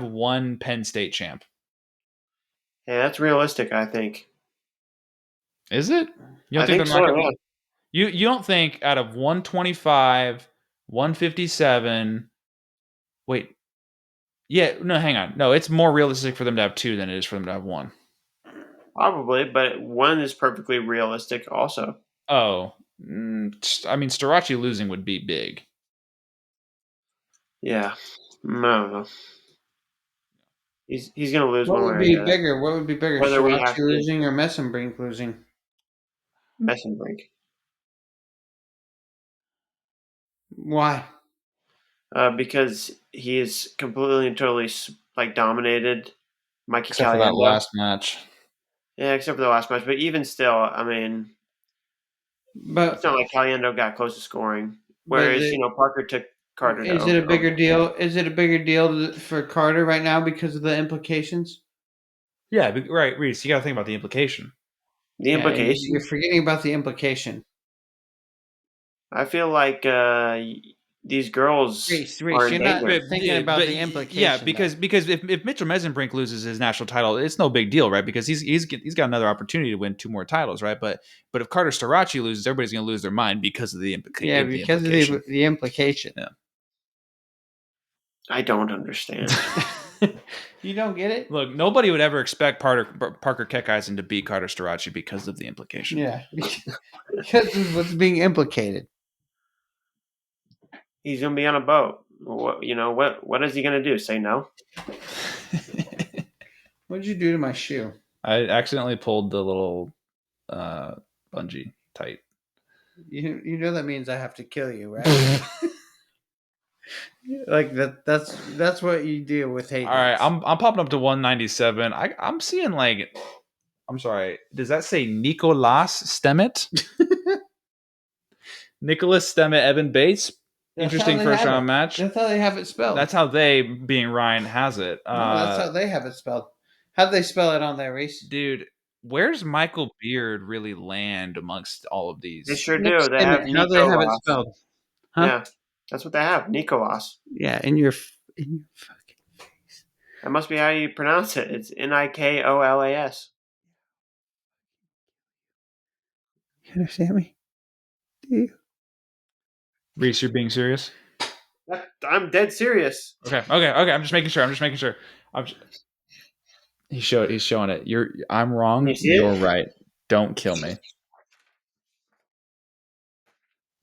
Speaker 3: one Penn State champ.
Speaker 1: Yeah, that's realistic, I think.
Speaker 3: Is it? You don't think they're not gonna, you don't think out of 125, 157, wait. Yeah, no, hang on. No, it's more realistic for them to have 2 than it is for them to have 1.
Speaker 1: Probably, but 1 is perfectly realistic also.
Speaker 3: Oh. I mean, Starachi losing would be big.
Speaker 1: Yeah. I don't know. He's going to lose
Speaker 2: one
Speaker 1: way
Speaker 2: or the other. What would be bigger?
Speaker 1: Whether
Speaker 2: Starachi losing or Messenbrink losing?
Speaker 1: Messenbrink.
Speaker 2: Why?
Speaker 1: Because he is completely and totally dominated Mikey
Speaker 3: except for that last match.
Speaker 1: Yeah, except for the last match. But even still, I mean, it's not like Caliendo got close to scoring. Whereas, Parker took Carter.
Speaker 2: Is it a bigger deal? Is it a bigger deal for Carter right now because of the implications?
Speaker 3: Yeah, right, Reese. You got to think about the implication.
Speaker 1: The implication?
Speaker 2: You're forgetting about the implication.
Speaker 1: I feel like these girls
Speaker 2: Reese, you're not thinking about the implication.
Speaker 3: Yeah, because if Mitchell Messenbrink loses his national title, it's no big deal, right? Because he's got another opportunity to win 2 more titles, right? But if Carter Starachi loses, everybody's going to lose their mind because of the implication.
Speaker 2: Yeah, because of the implication.
Speaker 3: Yeah.
Speaker 1: I don't understand.
Speaker 2: You don't get it?
Speaker 3: Look, nobody would ever expect Parker Keckeisen to beat Carter Starachi because of the implication.
Speaker 2: Yeah, because of what's being implicated.
Speaker 1: He's going to be on a boat. What is he going to do? Say no?
Speaker 2: What did you do to my shoe?
Speaker 3: I accidentally pulled the little bungee tight.
Speaker 2: You know that means I have to kill you, right? Like that's what you deal with hate.
Speaker 3: All right, I'm popping up to 197. I'm seeing I'm sorry. Does that say Nicolas Stemmet? Nicholas Stemmet, Evan Bates. Interesting first round match.
Speaker 2: That's how they have it spelled.
Speaker 3: That's how they, being Ryan, has it.
Speaker 2: No, that's how they have it spelled. How'd they spell it on there, Reese?
Speaker 3: Dude, where's Michael Beard really land amongst all of these?
Speaker 1: They sure do. They have
Speaker 2: how they have it spelled.
Speaker 1: Huh? Yeah, that's what they have. Nicolas.
Speaker 2: Yeah, in your fucking face.
Speaker 1: That must be how you pronounce it. It's Nikolas.
Speaker 2: You understand me? Do you?
Speaker 3: Reese, you're being serious?
Speaker 1: I'm dead serious.
Speaker 3: Okay. I'm just making sure. He's showing it. I'm wrong. You're right. Don't kill me.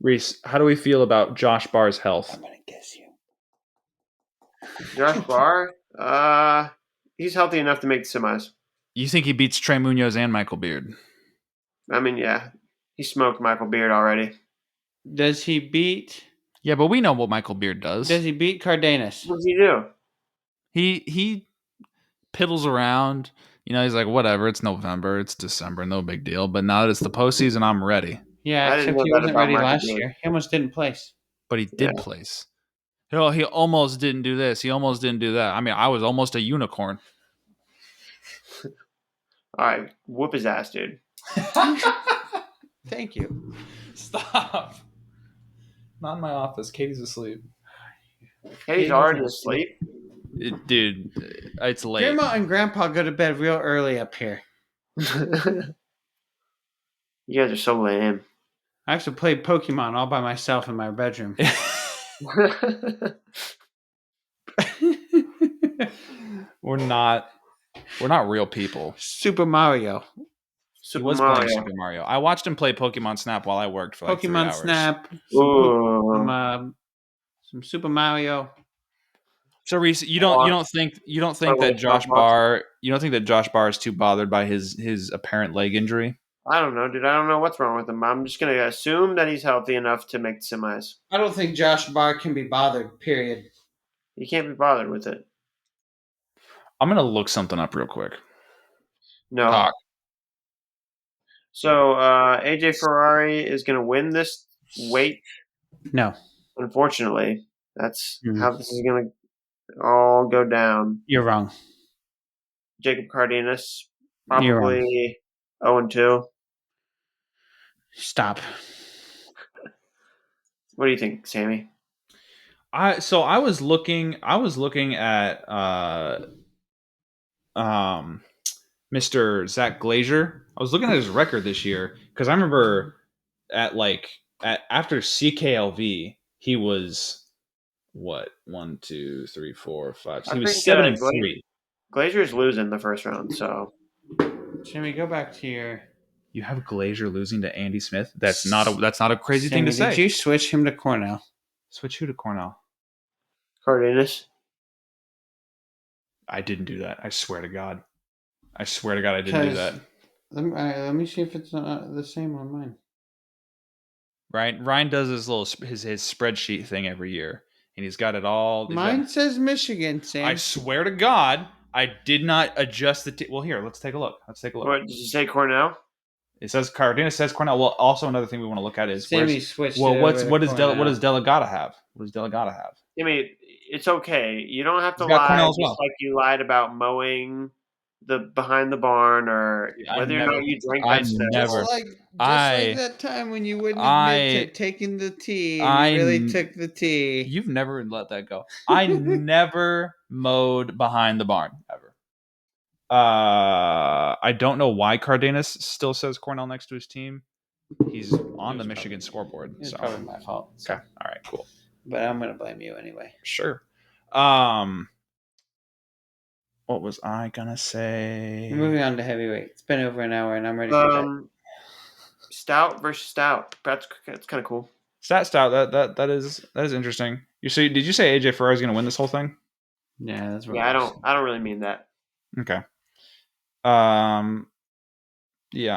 Speaker 3: Reese, how do we feel about Josh Barr's health?
Speaker 2: I'm gonna kiss you.
Speaker 1: Josh Barr? he's healthy enough to make the semis.
Speaker 3: You think he beats Trey Munoz and Michael Beard?
Speaker 1: I mean, yeah, he smoked Michael Beard already.
Speaker 2: Does he beat?
Speaker 3: Yeah, but we know what Michael Beard does.
Speaker 2: Does he beat Cardenas?
Speaker 1: What does he do?
Speaker 3: He piddles around. He's like, whatever. It's November. It's December. No big deal. But now that it's the postseason, I'm ready.
Speaker 2: Yeah, except he wasn't ready last year. He almost didn't place.
Speaker 3: But he did place. He almost didn't do this. He almost didn't do that. I mean, I was almost a unicorn.
Speaker 1: All right, whoop his ass, dude.
Speaker 2: Thank you.
Speaker 3: Stop. Not in my office. Katie's asleep.
Speaker 1: Katie's already asleep?
Speaker 3: Dude, it's late.
Speaker 2: Grandma and Grandpa go to bed real early up here.
Speaker 1: You guys are so lame.
Speaker 2: I actually played Pokemon all by myself in my bedroom.
Speaker 3: We're not real people.
Speaker 2: Super Mario.
Speaker 3: He was playing Super Mario. I watched him play Pokemon Snap while I worked for like 3 hours.
Speaker 2: Pokemon Snap. Some Super Mario.
Speaker 3: So Reese, you don't think that Josh Barr is too bothered by his apparent leg injury?
Speaker 1: I don't know, dude. I don't know what's wrong with him. I'm just gonna assume that he's healthy enough to make the semis.
Speaker 2: I don't think Josh Barr can be bothered. Period.
Speaker 1: He can't be bothered with it.
Speaker 3: I'm gonna look something up real quick.
Speaker 1: No. Talk. So AJ Ferrari is gonna win this weight.
Speaker 2: No.
Speaker 1: Unfortunately, that's how this is gonna all go down.
Speaker 2: You're wrong.
Speaker 1: Jacob Cardenas probably 0-2.
Speaker 2: Stop.
Speaker 1: What do you think, Sammy?
Speaker 3: I was looking at Mr. Zach Glazier. I was looking at his record this year because I remember after CKLV he was what 1, 2, 3, 4, 5. He was 7-3.
Speaker 1: Glazier's losing the first round, so.
Speaker 2: Jimmy, go back to your.
Speaker 3: You have Glazier losing to Andy Smith. That's not a crazy thing to say.
Speaker 2: Did you switch him to Cornell?
Speaker 3: Switch who to Cornell?
Speaker 1: Cardenas.
Speaker 3: I didn't do that. I swear to God. I didn't do that.
Speaker 2: Let me see if it's the same on mine.
Speaker 3: Ryan does his little his spreadsheet thing every year, and he's got it all.
Speaker 2: Mine says Michigan, Sam.
Speaker 3: I swear to God, I did not adjust the. Well, here, let's take a look.
Speaker 1: What did you say, Cornell?
Speaker 3: It says Cardenas says Cornell. Well, also another thing we want to look at is
Speaker 2: Sammy switched.
Speaker 3: Well, what does Delegata have? What does Delegata have?
Speaker 1: I mean, it's okay. You don't have to lie just like you lied about mowing the behind the barn or whether or not you drank that stuff.
Speaker 2: Just like that time when you wouldn't admit to taking the tea. And you really took the tea.
Speaker 3: You've never let that go. I never mowed behind the barn ever. I don't know why Cardenas still says Cornell next to his team. He's on the Michigan scoreboard.
Speaker 2: It's probably my fault.
Speaker 3: So. Okay. All right. Cool.
Speaker 2: But I'm gonna blame you anyway.
Speaker 3: Sure. What was I gonna say?
Speaker 2: Moving on to heavyweight. It's been over an hour, and I'm ready for that.
Speaker 1: Stout versus stout. That's kind of cool.
Speaker 3: Stout. That is interesting. Did you say AJ Ferrari is gonna win this whole thing?
Speaker 2: Yeah, that's right.
Speaker 1: Yeah, I don't really mean that.
Speaker 3: Okay. Yeah,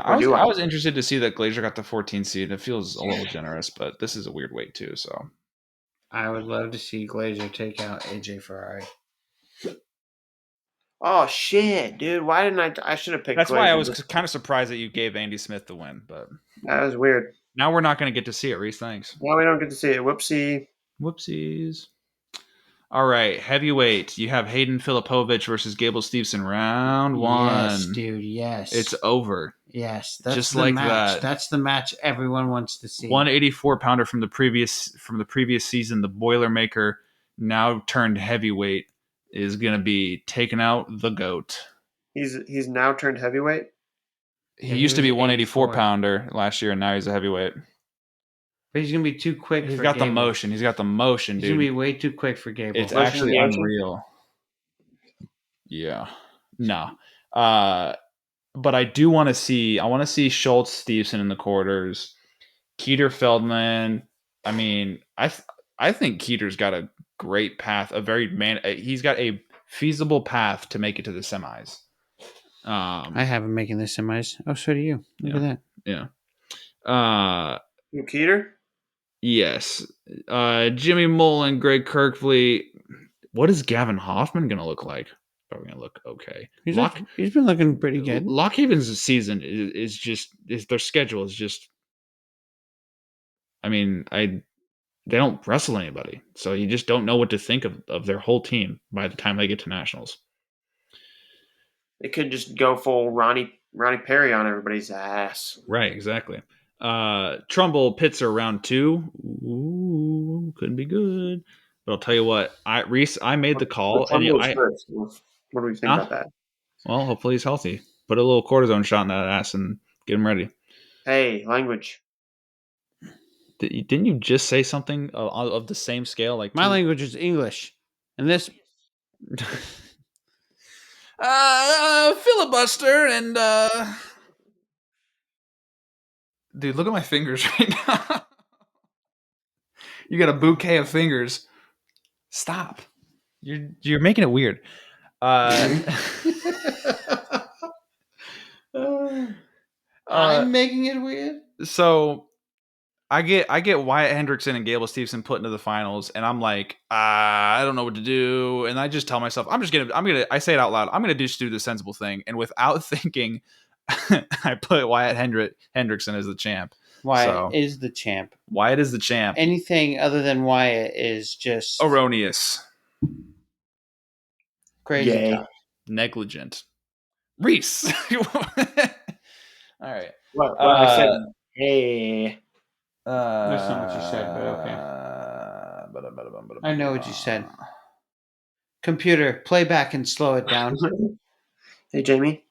Speaker 3: I was interested to see that Glazier got the 14 seed. It feels a little generous, but this is a weird weight too. So,
Speaker 2: I would love to see Glazier take out AJ Ferrari.
Speaker 1: Oh shit, dude! Why didn't I should have picked.
Speaker 3: That's Glazier. Why I was kind of surprised that you gave Andy Smith the win, but
Speaker 1: that was weird.
Speaker 3: Now we're not going to get to see it, Reese. Thanks.
Speaker 1: Now we don't get to see it.
Speaker 3: Whoopsies. All right, heavyweight. You have Hayden Filipovich versus Gable Steveson, round 1.
Speaker 2: Yes, dude. Yes,
Speaker 3: it's over.
Speaker 2: Yes, that's just like match. That. That's the match everyone wants to see.
Speaker 3: 184-pounder from the previous season. The Boilermaker, now turned heavyweight, is going to be taking out the GOAT.
Speaker 1: He's now turned heavyweight.
Speaker 3: He used to be 184-pounder last year, and now he's a heavyweight.
Speaker 2: But he's going to be too quick.
Speaker 3: He's got the motion. He's got the motion, dude.
Speaker 2: He's going to be way too quick for Gable.
Speaker 3: It's actually unreal. Yeah. No. But I do want to see. I want to see Schultz, Steveson in the quarters. Keeter, Feldman. I mean, I think Keeter's got a great path. He's got a feasible path to make it to the semis.
Speaker 2: I have him making the semis. Oh, so do you. Look at that.
Speaker 3: Yeah.
Speaker 1: Keeter?
Speaker 3: Yes. Jimmy Mullen, Greg Kirkfleet. What is Gavin Hoffman going to look like? Probably going to look okay.
Speaker 2: He's been looking pretty good.
Speaker 3: Lockhaven's season is their schedule is just. I mean, they don't wrestle anybody, so you just don't know what to think of their whole team by the time they get to nationals.
Speaker 1: They could just go full Ronnie Perry on everybody's ass.
Speaker 3: Right, exactly. Trumbull Pitzer round 2. Ooh, couldn't be good. But I'll tell you what, Reese, I made the call.
Speaker 1: What do we think about that?
Speaker 3: Well, hopefully he's healthy. Put a little cortisone shot in that ass and get him ready.
Speaker 1: Hey, language.
Speaker 3: Didn't you just say something of the same scale? Like
Speaker 2: my language is English, and this
Speaker 3: filibuster and dude, look at my fingers right now. You got a bouquet of fingers. Stop. You're making it weird.
Speaker 2: I'm making it weird.
Speaker 3: So I get Wyatt Hendrickson and Gable Steveson put into the finals, and I'm like, I don't know what to do, and I just tell myself, I say it out loud, I'm gonna just do the sensible thing, and without thinking, I put Wyatt Hendrickson as the champ.
Speaker 2: Wyatt is the champ.
Speaker 3: Wyatt is the champ.
Speaker 2: Anything other than Wyatt is just
Speaker 3: erroneous,
Speaker 2: crazy tough,
Speaker 3: negligent. Reese. All right.
Speaker 1: What I said. Hey.
Speaker 2: That's not what you said, but okay. I know what you said. Computer, play back and slow it down.
Speaker 1: Hey, Jamie.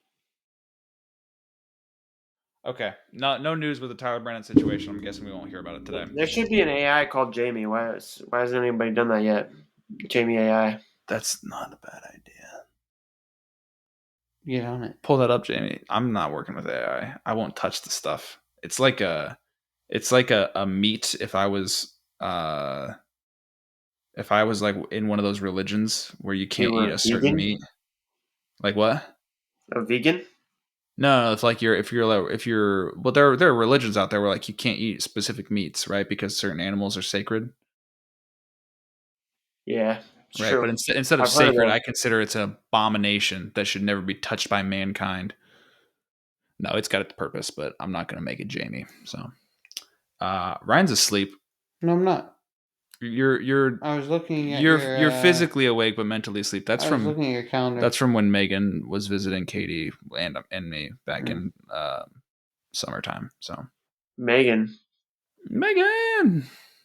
Speaker 3: Okay. No news with the Tyler Brennan situation. I'm guessing we won't hear about it today.
Speaker 1: There should be an AI called Jamie. Why hasn't anybody done that yet? Jamie AI.
Speaker 3: That's not a bad idea.
Speaker 2: Get on it.
Speaker 3: Pull that up, Jamie. I'm not working with AI. I won't touch the stuff. It's like a meat if I was like in one of those religions where you can't eat a certain meat. Like what?
Speaker 1: A vegan?
Speaker 3: No, it's like if you're well, there are religions out there where like you can't eat specific meats, right? Because certain animals are sacred.
Speaker 1: Yeah.
Speaker 3: Right,
Speaker 1: true.
Speaker 3: but instead of sacred, I consider it's an abomination that should never be touched by mankind. No, it's got its purpose, but I'm not going to make it Jamie. So, Ryan's asleep.
Speaker 2: No, I'm not.
Speaker 3: You're.
Speaker 2: I was looking at.
Speaker 3: You're physically awake but mentally asleep. That's from
Speaker 2: looking at your calendar.
Speaker 3: That's from when Megan was visiting Katie and me back in summertime. So,
Speaker 1: Megan.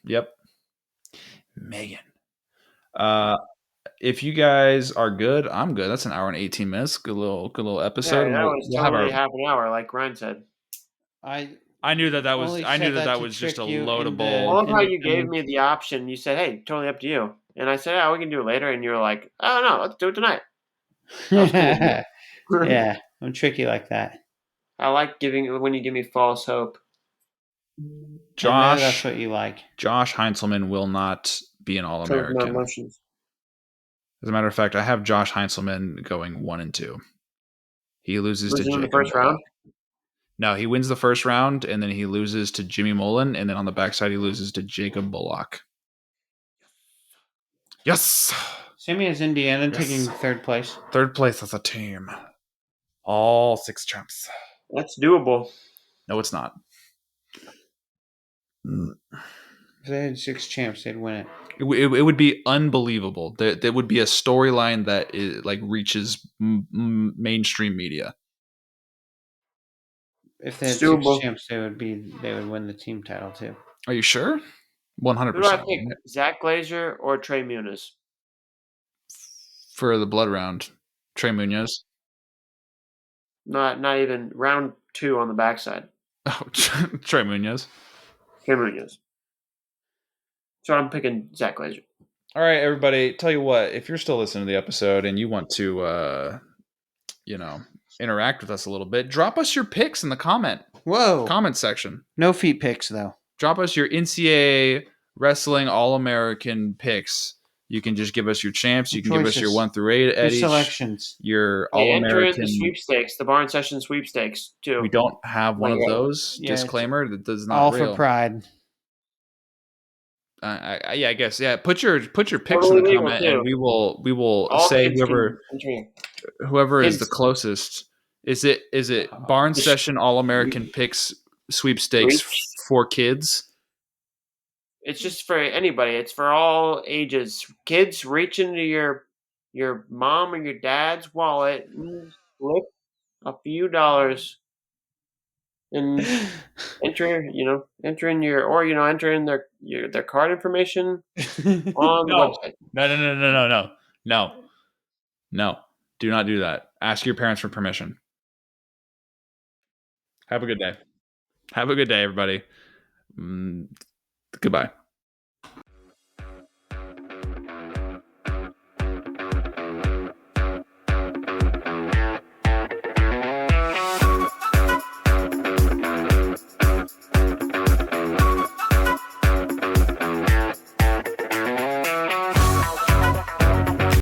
Speaker 3: Yep. Megan. If you guys are good, I'm good. That's an hour and 18 minutes. Good little episode.
Speaker 1: Yeah, that was totally half an hour, like Ryan said.
Speaker 3: I knew that was just a loadable.
Speaker 1: I love how you gave me the option. You said, "Hey, totally up to you," and I said, "Oh, we can do it later." And you were like, "Oh no, let's do it tonight."
Speaker 2: Cool. Yeah, I'm tricky like that.
Speaker 1: I like when you give me false hope.
Speaker 2: Josh, that's what you like.
Speaker 3: Josh Heinzelman will not be an All-American. As a matter of fact, I have Josh Heinzelman going 1-2. He loses to
Speaker 1: in the first round.
Speaker 3: No, he wins the first round, and then he loses to Jimmy Mullen, and then on the backside he loses to Jacob Bullock. Yes.
Speaker 2: Same as Indiana taking third place.
Speaker 3: Third place as a team. All 6 champs.
Speaker 1: That's doable.
Speaker 3: No, it's not.
Speaker 2: If they had 6 champs, they'd win it.
Speaker 3: It would be unbelievable. There would be a storyline that reaches mainstream media.
Speaker 2: If they had 6 champs, they would win the team title too.
Speaker 3: Are you sure? 100%.
Speaker 1: Who do I pick? Zach Glazer or Trey Muniz?
Speaker 3: For the blood round, Trey Munoz.
Speaker 1: Not even round 2 on the backside.
Speaker 3: Oh, Trey Munoz.
Speaker 1: Trey Munoz. So I'm picking Zach Glazer.
Speaker 3: All right, everybody. Tell you what, if you're still listening to the episode and you want to, interact with us a little bit, drop us your picks in the comment section.
Speaker 2: No feet picks though.
Speaker 3: Drop us your NCAA Wrestling All-American picks. You can just give us your champs. You can give us your 1 through 8 at
Speaker 2: your
Speaker 3: each.
Speaker 2: Selections.
Speaker 3: Your All-American.
Speaker 1: Enter the sweepstakes, the Barn Session sweepstakes, too.
Speaker 3: We don't have one of those. Disclaimer, that does not
Speaker 2: all
Speaker 3: real.
Speaker 2: for pride.
Speaker 3: I guess. Yeah. Put your picks
Speaker 1: Totally
Speaker 3: in the comment, and we will
Speaker 1: all
Speaker 3: say whoever
Speaker 1: kids.
Speaker 3: is the closest. Is it Barn Session All-American Picks sweepstakes for kids?
Speaker 1: It's just for anybody. It's for all ages. Kids, reach into your mom or your dad's wallet and flip a few dollars and enter in their card information on the website.
Speaker 3: No. Do not do that. Ask your parents for permission. Have a good day. Have a good day, everybody. Goodbye.